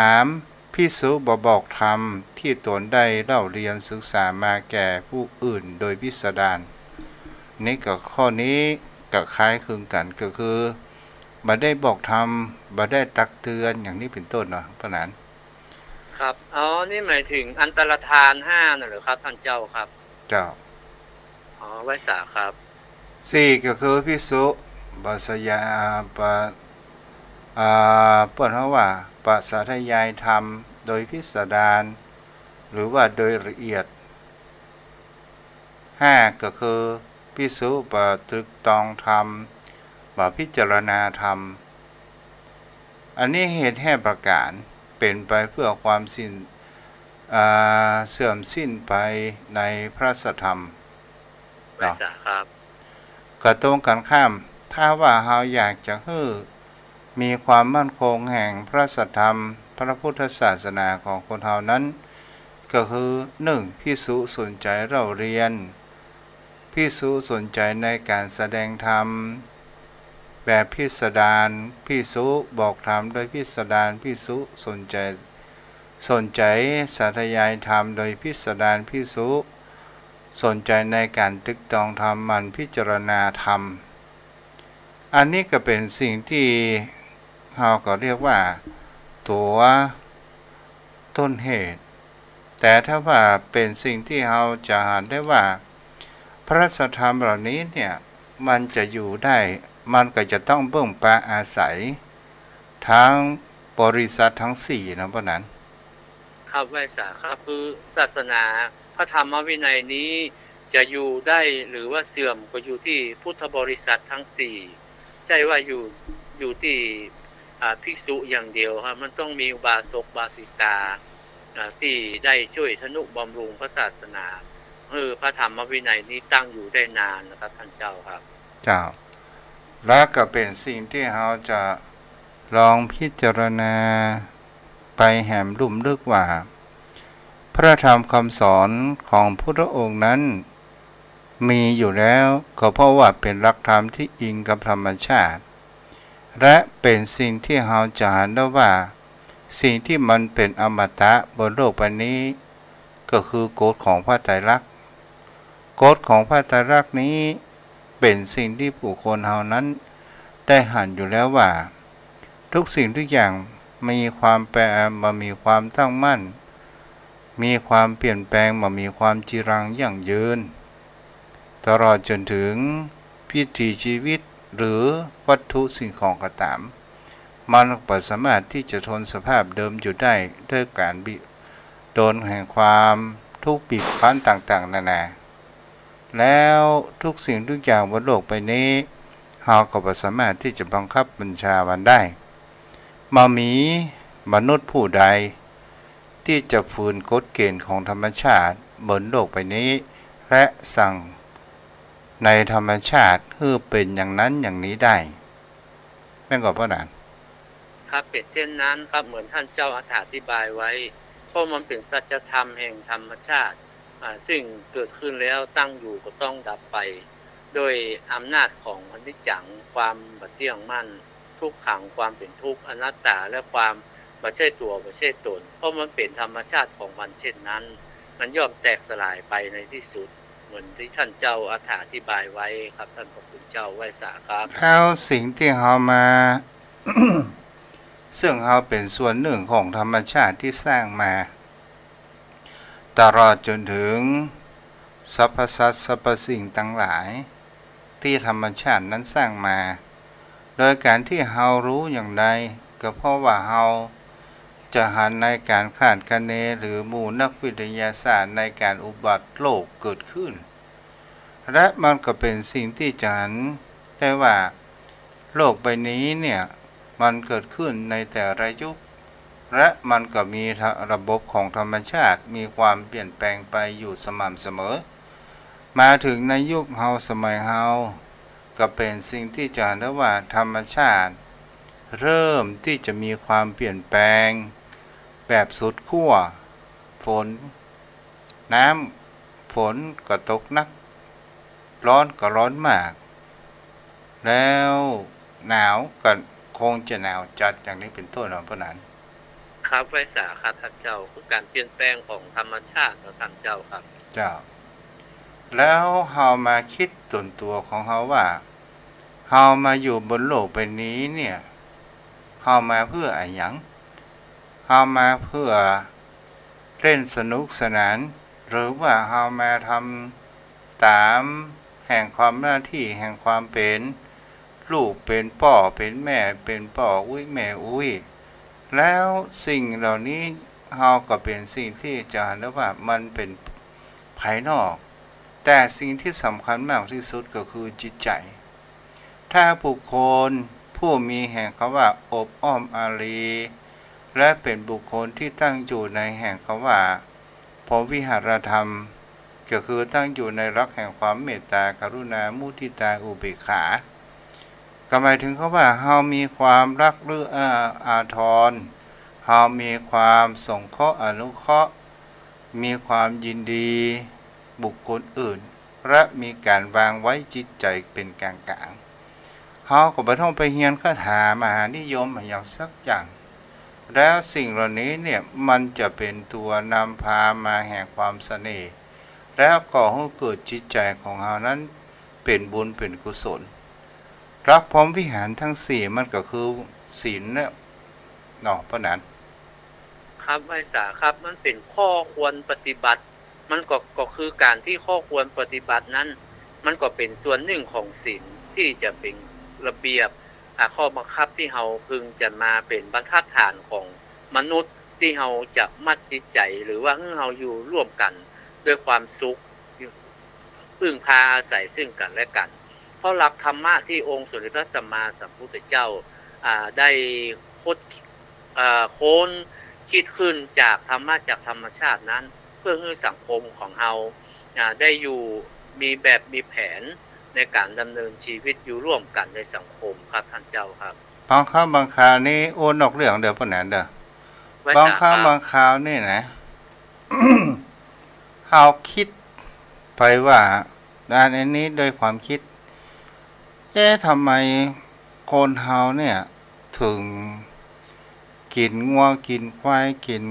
3ภิกษุบ่บอกธรรมที่ตนได้เล่าเรียนศึกษามาแก่ผู้อื่นโดยพิสดารนี่ก็ข้อนี้ก็คล้ายคลึงกันก็คือบ่ได้บอกธรรมบ่ได้ตักเตือนอย่างนี้เป็นต้นเนาะเพราะนั้น ครับอ๋อนี่หมายถึงอันตรธาน5น่ะเหรอครับท่านเจ้าครับเจ้าอ๋อไว้สาครับ4ก็คือภิกษุปัสยาปะเปิ้นเฮาว่าปัสาทยายธรรมโดยพิสดารหรือว่าโดยละเอียด5ก็คือภิกษุปตรึกตรองธรรมว่าพิจารณาธรรมอันนี้เหตุให้ประการเป็นไปเพื่อความเสื่อมสิ้นไปในพระสัทธรรมไว้สาครับก็ตรงกันข้ามถ้าว่าเราอยากจะให้มีความมั่นคงแห่งพระสัทธรรมพระพุทธศาสนาของคนเรานั้นก็คือ1ภิกษุสนใจเราเรียนภิกษุสนใจในการแสดงธรรมแบบพิสดารภิกษุบอกธรรมโดยพิสดารภิกษุสนใจสาธยายธรรมโดยพิสดารภิกษุสนใจในการตึกตองธรรมมันพิจารณาธรรมอันนี้ก็เป็นสิ่งที่เราก็เรียกว่าตัวต้นเหตุแต่ถ้าว่าเป็นสิ่งที่เราจะหาได้ว่าพระสัทธรรมเหล่านี้เนี่ยมันจะอยู่ได้มันก็จะต้องเบิ่งปาอาศัยทั้งบริษัททั้ง4นะเพราะนั้นครับไว้สาครับคือศาสนาพระธรรมวินัยนี้จะอยู่ได้หรือว่าเสื่อมก็อยู่ที่พุทธบริษัททั้ง4ใช่ว่าอยู่ที่ภิกษุอย่างเดียวครับมันต้องมีอุบาสกบาสิกาที่ได้ช่วยทนุบำรุงพระศาสนาพระธรรมวินัยนี้ตั้งอยู่ได้นานนะครับท่านเจ้าครับเจ้าและก็เป็นสิ่งที่เราจะลองพิจารณาไปแหมลุ่มลึกว่าพระธรรมคำสอนของพุทธองค์นั้นมีอยู่แล้วก็เพราะว่าเป็นหลักธรรมที่อิงกับธรรมชาติและเป็นสิ่งที่เราจะเห็นได้ว่าสิ่งที่มันเป็นอมตะบนโลกใบนี้ก็คือกฎของพระไตรลักษณ์กฎของพระไตรลักษณ์นี้เป็นสิ่งที่ผู้คนเฮานั้นได้หันอยู่แล้วว่าทุกสิ่งทุกอย่างมีความแปรมามีความตั้งมั่นมีความเปลี่ยนแปลงมามีความจีรังยั่งยืนตลอดจนถึงพิถีชีวิตหรือวัตถุสิ่งของก็ตามมันก็สามารถที่จะทนสภาพเดิมอยู่ได้ด้วยการโดนแห่งความทุกข์บีบคั้นต่างๆนานาแล้วทุกสิ่งทุกอย่างบนโลกใบนี้เราก็บ่สามารถที่จะบังคับบัญชามันได้มามีมนุษย์ผู้ใดที่จะฝืนกฎเกณฑ์ของธรรมชาติบนโลกใบนี้และสั่งในธรรมชาติคือเป็นอย่างนั้นอย่างนี้ได้แม่นก็เพราะนั้นครับเป็นเช่นนั้นครับเหมือนท่านเจ้าอธิบายไว้เพราะมันเป็นสัจธรรมแห่งธรรมชาติซึ่งเกิดขึ้นแล้วตั้งอยู่ก็ต้องดับไปโดยอำนาจของอนิจจังความบ่เที่ยงมั่นทุกขังความเป็นทุกข์อนัตตาและความบ่ใช่ตัวบ่ใช่ตนเพราะมันเป็นธรรมชาติของมันเช่นนั้นมันย่อมแตกสลายไปในที่สุดเหมือนที่ท่านเจ้าอธิบายไว้ครับท่านพระคุณเจ้าไว้สาครับแล้วสิ่งที่เรามา ซึ่งเราเป็นส่วนหนึ่งของธรรมชาติที่สร้างมาตลอดจนถึงสรรพสัตว์สรรพสิ่งทั้งหลายที่ธรรมชาตินั้นสร้างมาโดยการที่เรารู้อย่างใดก็เพราะว่าเราจะหันในการคาดคะเนหรือหมู่นักวิทยาศาสตร์ในการอุบัติโลกเกิดขึ้นและมันก็เป็นสิ่งที่จะหันได้ว่าโลกใบนี้เนี่ยมันเกิดขึ้นในแต่ละยุคและมันก็มีระบบของธรรมชาติมีความเปลี่ยนแปลงไปอยู่สม่ำเสมอมาถึงในยุคเฮาสมัยเฮาก็เป็นสิ่งที่จะเห็นได้ว่าธรรมชาติเริ่มที่จะมีความเปลี่ยนแปลงแบบสุดขั้วฝนน้ำฝนก็ตกนักร้อนก็ร้อนมากแล้วหนาวก็คงจะหนาวจัดอย่างนี้เป็นต้นเพราะนั้นครับไว้สาครับท่านเจ้าคือการเปลี่ยนแปลงของธรรมชาติท่านเจ้าครับเจ้าแล้วเฮามาคิดตนตัวของเฮาว่าเฮามาอยู่บนโลกใบนี้เนี่ยเฮามาเพื่ออะไรหยังเฮามาเพื่อ เล่นสนุกสนานหรือว่าเฮามาทำตามแห่งความหน้าที่แห่งความเป็นลูกเป็นพ่อเป็นแม่เป็นพ่ออุ้ยแม่อุ้ยแล้วสิ่งเหล่านี้เฮาก็เป็นสิ่งที่จะเรียกว่ามันเป็นภายนอกแต่สิ่งที่สำคัญมากที่สุดก็คือจิตใจถ้าบุคคลผู้มีแห่งคำว่าอบอ้อมอารีและเป็นบุคคลที่ตั้งอยู่ในแห่งคำว่าพรหมวิหารธรรมก็คือตั้งอยู่ในรักแห่งความเมตตากรุณามุทิตาอุเบกขาก็หมายถึงเขาว่าเฮามีความรักหรืออาทรเฮามีความสงเคราะห์อนุเคราะห์มีความยินดีบุคคลอื่นและมีการวางไว้จิตใจเป็นกลางๆเฮาก็บ่ต้องไปเรียนคาถามหานิยมอย่างสักอย่างแล้วสิ่งเหล่านี้เนี่ยมันจะเป็นตัวนำพามาแห่งความเสน่ห์แล้วก่อให้เกิดจิตใจของเฮานั้นเป็นบุญเป็นกุศลรักพร้อมวิหารทั้งสี่มันก็คือศีลเนี่ยเนาะปะนั้นครับไอ้สาครับมันเป็นข้อควรปฏิบัติมันก็คือการที่ข้อควรปฏิบัตินั้นมันก็เป็นส่วนหนึ่งของศีลที่จะเป็นระเบียบข้อบังคับที่เราพึงจะมาเป็นบรรทัดฐานของมนุษย์ที่เราจะมัดจิตใจหรือว่าเราอยู่ร่วมกันด้วยความสุขพึ่งพาอาศัยซึ่งกันและกันเพราะหลักธรรมะที่องค์สมเด็จพระสัมมาสัมพุทธเจ้าได้ค้นคิดขึ้นจากธรรมะจากธรรมชาตินั้นเพื่อให้สังคมของเราได้อยู่มีแบบมีแผนในการดำเนินชีวิตอยู่ร่วมกันในสังคมครับท่านเจ้าครับบางครั้งบางคราวนี่โอนออกเรื่องเดี๋ยวปะนั้นเด้อบางครั้งบางคราวนี่นะ เฮาคิดไปว่าด้านนี้โดยความคิดทำไมคนเฮาเนี่ยถึงกินงัวกินควายกิน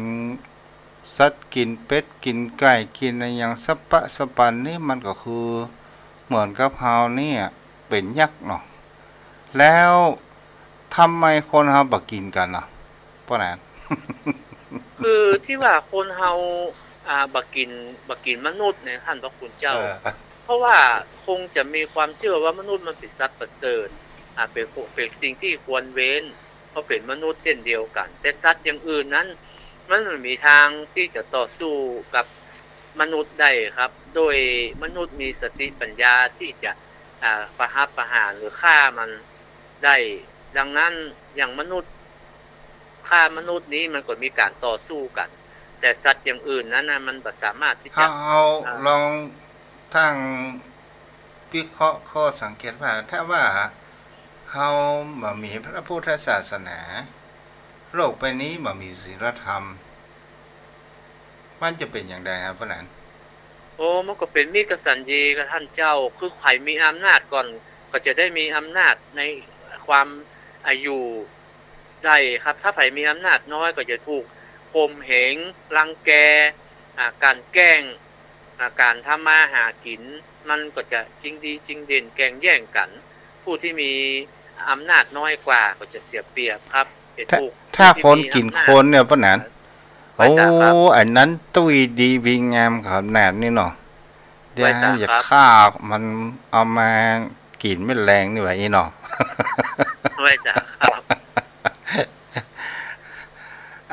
สัตว์กินเป็ดกินไก่กินอะไรอย่างสปะสปันนี่มันก็คือเหมือนกับเฮาเนี่ยเป็นยักษ์เนาะแล้วทำไมคนเฮาบ่กินกันล่ะเพราะนั้นคือที่ว่าคนเฮาบ่กินมนุษย์เนี่ยท่านพระคุณเจ้าเพราะว่าคงจะมีความเชื่อว่ามนุษย์มันเป็นสัตว์ประเสริฐเป็นสิ่งที่ควรเว้นเพราะเป็นมนุษย์เช่นเดียวกันแต่สัตว์อย่างอื่นนั้นมันมีทางที่จะต่อสู้กับมนุษย์ได้ครับโดยมนุษย์มีสติปัญญาที่จะประหารหรือฆ่ามันได้ดังนั้นอย่างมนุษย์ฆ่ามนุษย์นี้มันก็มีการต่อสู้กันแต่สัตว์อย่างอื่นนั้นมันบ่สามารถที่จะเอาลองตั้งวิเคราะห์ข้อสังเกตว่าถ้าว่าเฮาบ่มีพระพุทธศาสนาโลกใบนี้บ่มีศีลธรรมมันจะเป็นอย่างไรครับพระนั้นมันก็เป็นมีกสัญญีกับท่านเจ้าคือใครมีอำนาจก่อนก็จะได้มีอำนาจในความอยู่ได้ครับถ้าใครมีอำนาจน้อยก็จะถูกข่มเหงรังแกการแกล้งการทำมาหากินมันก็จะจริงดีจริงเด่นแข่งแย่งกันผู้ที่มีอำนาจน้อยกว่าก็จะเสียเปรียบครับถ้าคนกินคนเนี่ยปะนั้นโอ้อันนั้นตุ้ยดีวิงงามขนาดนี้เนาะเดี๋ยวอย่าฆ่ามันเอามากินไม่แรงนี่ไว้เนาะไว้จ้ะครับ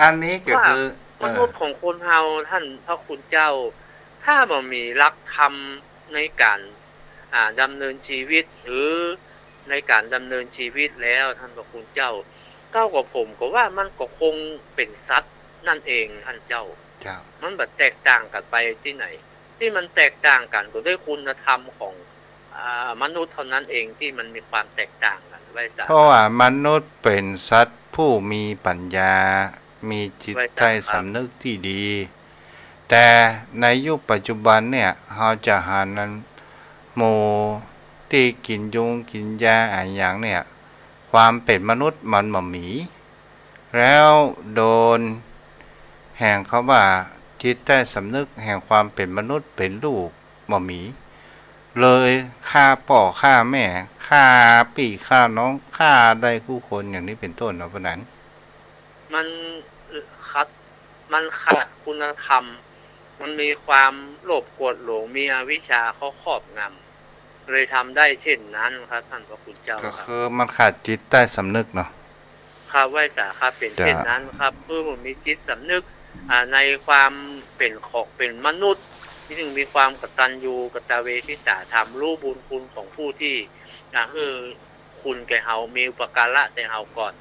อันนี้ก็คือมนุษย์ของคนเฮาท่านพระคุณเจ้าถ้าบ่มีหลักธรรมในการดำเนินชีวิตหรือในการดำเนินชีวิตแล้วท่านพระคุณเจ้าก้าวกับผมก็ว่ามันก็คงเป็นสัตว์นั่นเองท่านเจ้ามันแบบแตกต่างกันไปที่ไหนที่มันแตกต่างกันก็ด้วยคุณธรรมของมนุษย์เท่านั้นเองที่มันมีความแตกต่างกันไว้ซะเพราะว่ามนุษย์เป็นสัตว์ผู้มีปัญญามีจิตใจสำนึกที่ดีแต่ในยุคปัจจุบันเนี่ยเราจะหานั้นหมู่ที่กินยุงกินยาอย่างเนี่ยความเป็นมนุษย์มันบ่มีแล้วโดนแห่งเขาว่าจิตใต้สำนึกแห่งความเป็นมนุษย์เป็นลูกบ่มีเลยฆ่าพ่อฆ่าแม่ฆ่าพี่ฆ่าน้องฆ่าได้คู่คนอย่างนี้เป็นต้นเนาะเพราะนั้นมันคัดม มันขาดคุณธรรมมันมีความโลภโกรธหลงมีอวิชชาเขาครอบงำเลยทำได้เช่นนั้นครับท่านพระคุณเจ้าก็ครับ คือมันขาดจิตใต้สำนึกเนาะครับไหว้สาครับเป็นเช่นนั้นครับเพื่อมีจิตสำนึกในความเป็นของเป็นมนุษย์ที่ถึงมีความกตัญญูกตเวทิตาธรรมรู้บุญคุณของผู้ที่คือคุณแก่เฮามีอุปการะแต่เฮาก่อน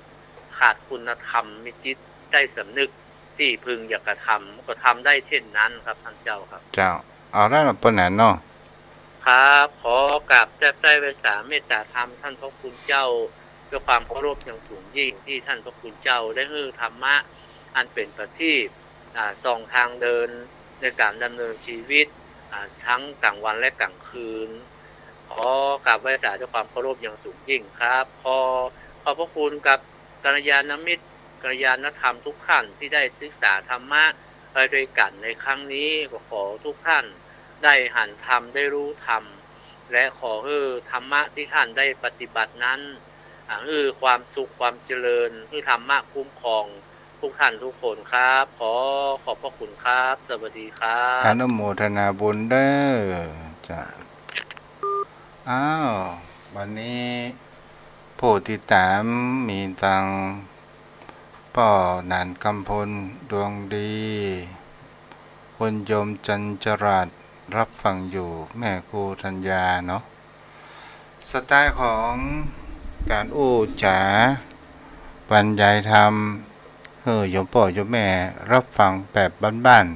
ขาดคุณธรรมมีจิตได้สำนึกที่พึงอยากกระทำก็ทำได้เช่นนั้นครับท่านเจ้าครับเจ้าเอาได้มาปนนั้นเนาะครับขอกราบแจ้งได้ไว้สาเมตตาธรรมท่านพระคุณเจ้าด้วยความเคารพอย่างสูงยิ่งที่ท่านพระคุณเจ้าได้ให้ธรรมะอันเป็นประทีปส่องทางเดินในการดำเนินชีวิตทั้งกลางวันและกลางคืนขอกราบไว้สาด้วยความเคารพอย่างสูงยิ่งครับขอพระคุณกับกัลยาณมิตรกัลยาณธรรมทุกท่านที่ได้ศึกษาธรรมะไปด้วยกันในครั้งนี้ก็ขอทุกท่านได้หันธรรมได้รู้ธรรมและขอให้ธรรมะที่ท่านได้ปฏิบัตินั้นคือความสุขความเจริญคือธรรมะคุ้มครองทุกท่านทุกคนครับขอบพระคุณครับสวัสดีครับอนุโมทนาบุญเด้อจ้ะอ้าววันนี้ผู้ติดตามมีตังป่อนันกำพลดวงดีคุณโยมจันจรัสรับฟังอยู่แม่ครูธัญญาเนาะสไตล์ของการอู้จ๋าบรรยายธรรมโยมพ่อโยมแม่รับฟังแบบบ้าน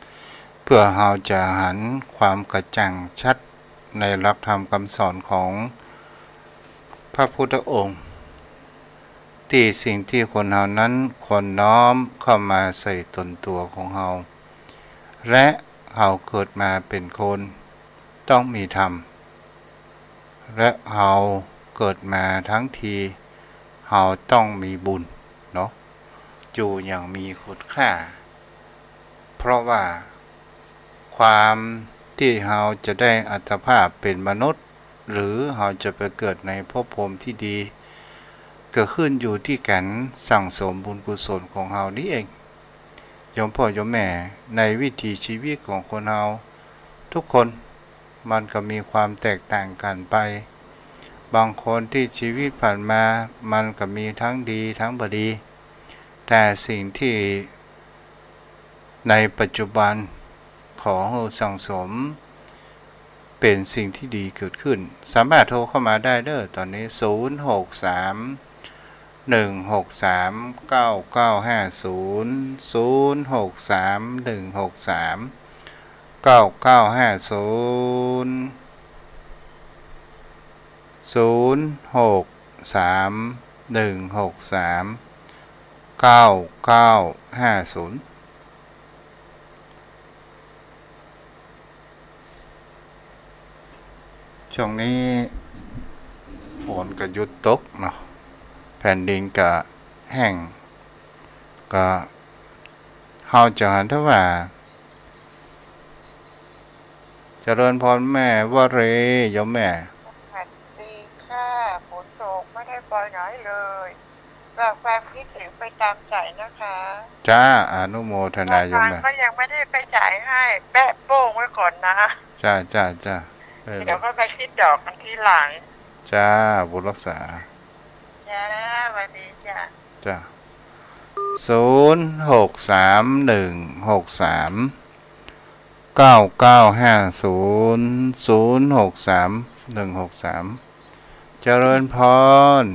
ๆเพื่อเราจะหันความกระจ่างชัดในหลักธรรมคำสอนของพระพุทธองค์ที่สิ่งที่คนเรานั้นควรน้อมเข้ามาใส่ตนตัวของเราและเราเกิดมาเป็นคนต้องมีธรรมและเราเกิดมาทั้งทีเราต้องมีบุญเนาะอยู่อย่างมีคุณค่าเพราะว่าความที่เราจะได้อัตภาพเป็นมนุษย์หรือเราจะไปเกิดในภพภูมิที่ดีเกิดขึ้นอยู่ที่การสั่งสมบุญกุศลของเรานี่เองโยมพ่อโยมแม่ในวิถีชีวิตของคนเราทุกคนมันก็มีความแตกต่างกันไปบางคนที่ชีวิตผ่านมามันก็มีทั้งดีทั้งบ่ดีแต่สิ่งที่ในปัจจุบันขอให้สั่งสมเป็นสิ่งที่ดีเกิดขึ้นสามารถโทรเข้ามาได้เด้อตอนนี้ช่วงนี้ฝนก็หยุดตกเนาะแผ่นดินก็แห้งก็เฮาจะหันถ้าว่าเจริญพรแม่ว่าเรโยมแม่สวัสดีค่ะฝนตกไม่ได้ปล่อยไหนเลยฝากความคิดถึงไปตามใจนะคะจ้าอนุโมทนาโยมแม่ก็ยังไม่ได้ไปจ่ายให้แปะโป้งไว้ก่อนนะจ้าเดี๋ยวก็ไปคิดดอกกันทีหลังจ้าบุญรักษาจ้าสวัสดีจ้าจ้า0631631639950063เจริญพร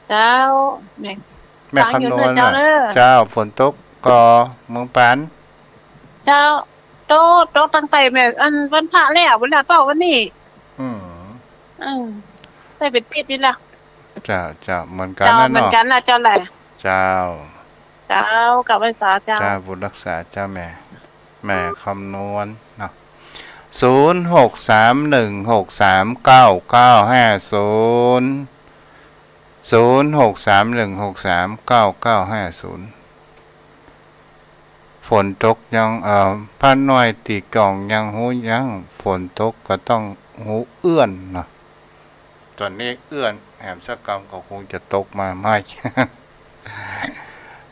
เจ้าแม่คำนวณเจ้าฝนตกกอเมืองปานเจ้าโตตั้งแต่แม่อันวันพระแล้วเวลาเป้าวันนี้ได้เป็นติดนี่ล่ะเจ้าเหมือนกันนะเนาะเหมือนกันล่ะเจ้าแหละเจ้ากับไว้สาเจ้าบุญรักษาเจ้าแม่คำนวณเนาะ0631639950ฝนตกยังพระน้อยตีกล่องยังหูยังฝนตกก็ต้องหูเอื้อนเนาะตอนนี้เอื้อนแหมสักกรรมก็คงจะตกมาไม่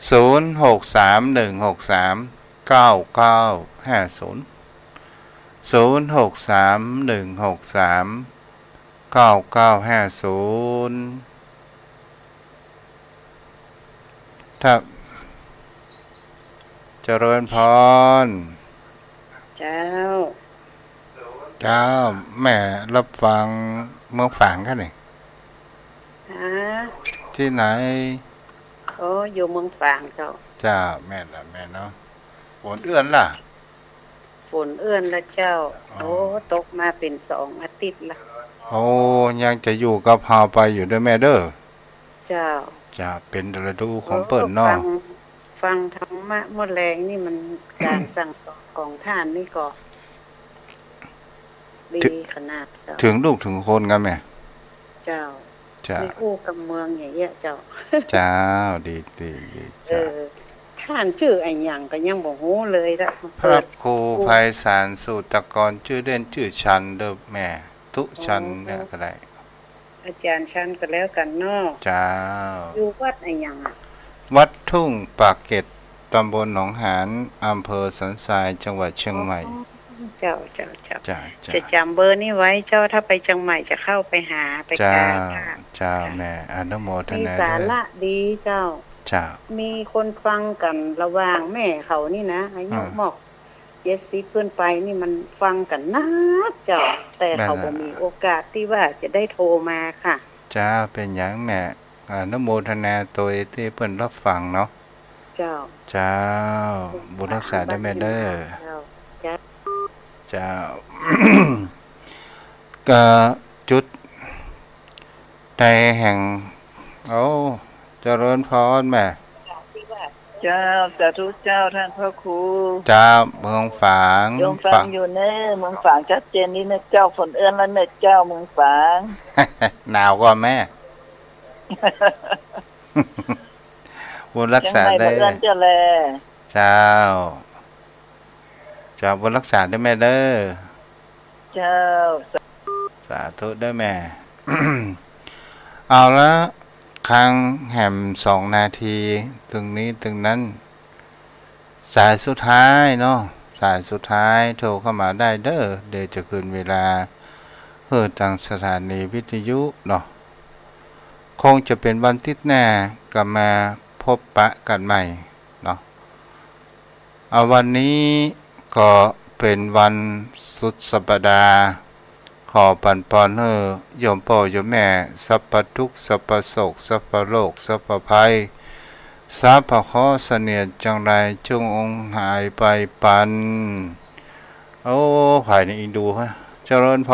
0631639950 0631639950ถ้าเจริญพรเจ้าเจ้าแม่รับฟังเมืองฝางกันนี่ฮะที่ไหนอยู่เมืองฝางเจ้าจ้าแม่ละแม่เนาะฝนเอื้อนล่ะฝนเอื้อนละเจ้าตกมาเป็น2 อาทิตย์ละโอ้ยังจะอยู่กับเฮาไปอยู่ด้วยแม่เด้อเจ้าจะเป็นฤดูของเปิ้นเนาะฟังธรรมะหมดแรงนี่มันการสั่งสอนของท่านนี่ก็ดีขนาดเจ้าถึงลูกถึงคนกันแม่เจ้าไม่อู้กับเมืองอย่างเงี้ยเจ้าเจ้าดีท่านชื่อไอ้หยังก็ยังบ่ฮู้เลยละพระครูไพศาลสุตกรชื่อเล่นชื่อชันเด้อแม่ทุชันเนี่ยก็ได้อาจารย์ชันก็แล้วกันเนาะเจ้าอยู่วัดไอ้หยังวัดทุ่งปากเกร็ดตำบลหนองหานอำเภอสันทรายจังหวัดเชียงใหม่เจ้าจะจำเบอร์นี้ไว้เจ้าถ้าไปเชียงใหม่จะเข้าไปหาไปกราบเจ้าแม่อนุโมทนาด้วยสาระดีเจ้ามีคนฟังกันระหว่างแม่เขานี่นะอายุหมอก70ขึ้นไปนี่มันฟังกันนักเจ้าแต่เขาบ่มีโอกาสที่ว่าจะได้โทรมาค่ะจ้าเป็นอย่างแม่อนุโมทนาตัวที่เพิ่นรับฟังเนาะเจ้าบุญรักษาได้แม่เด้อเจ้าก็จุดในแห่งเจริญพรแม่เจ้าสาธุเจ้าท่านพระครูเจ้าเมืองฝางโยมฟังอยู่เน่เมืองฝางชัดเจนนี่นะเจ้าฝนเอื้อนแล้วเน่เจ้าเมืองฝางหนาวกว่าแม่บุญรักษาได้เจ้าบุญรักษาได้แม่เด้อเจ้าสาธุได้แม่ เอาละค้างแหม2 นาทีตรงนี้ตรงนั้นสายสุดท้ายเนาะสายสุดท้ายโทรเข้ามาได้เด้อเดี๋ยวจะคืนเวลาทางสถานีวิทยุเนาะคงจะเป็นวันที่หน้ากลับมาพบปะกันใหม่เนาะเอาวันนี้ก็เป็นวันสุดสัปดาห์ขอปันปอนโยมพ่อโยมแม่สัพพทุกข์สัพพโศกสัพพโรคสัพพภัยสัพพะข้อเสนียดจังไรจงองหายไปปันภายในอินดูฮะเจริญพ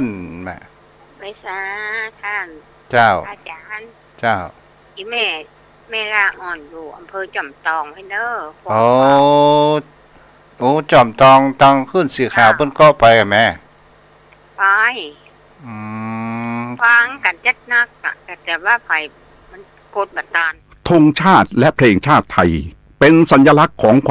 รแม่ไม่ทราบท่านเจ้าอาจารย์เจ้าอีแม่ลาอ่อนอยู่อำเภอจอมตองให้เด้อจอมตองตังขึ้นสีขาวเพิ่นก็ไปอ่ะแม่ไปฟังกันจัดนักแต่ว่าไปมันกดบัตรตานธงชาติและเพลงชาติไทยเป็นสัญลักษณ์ของความ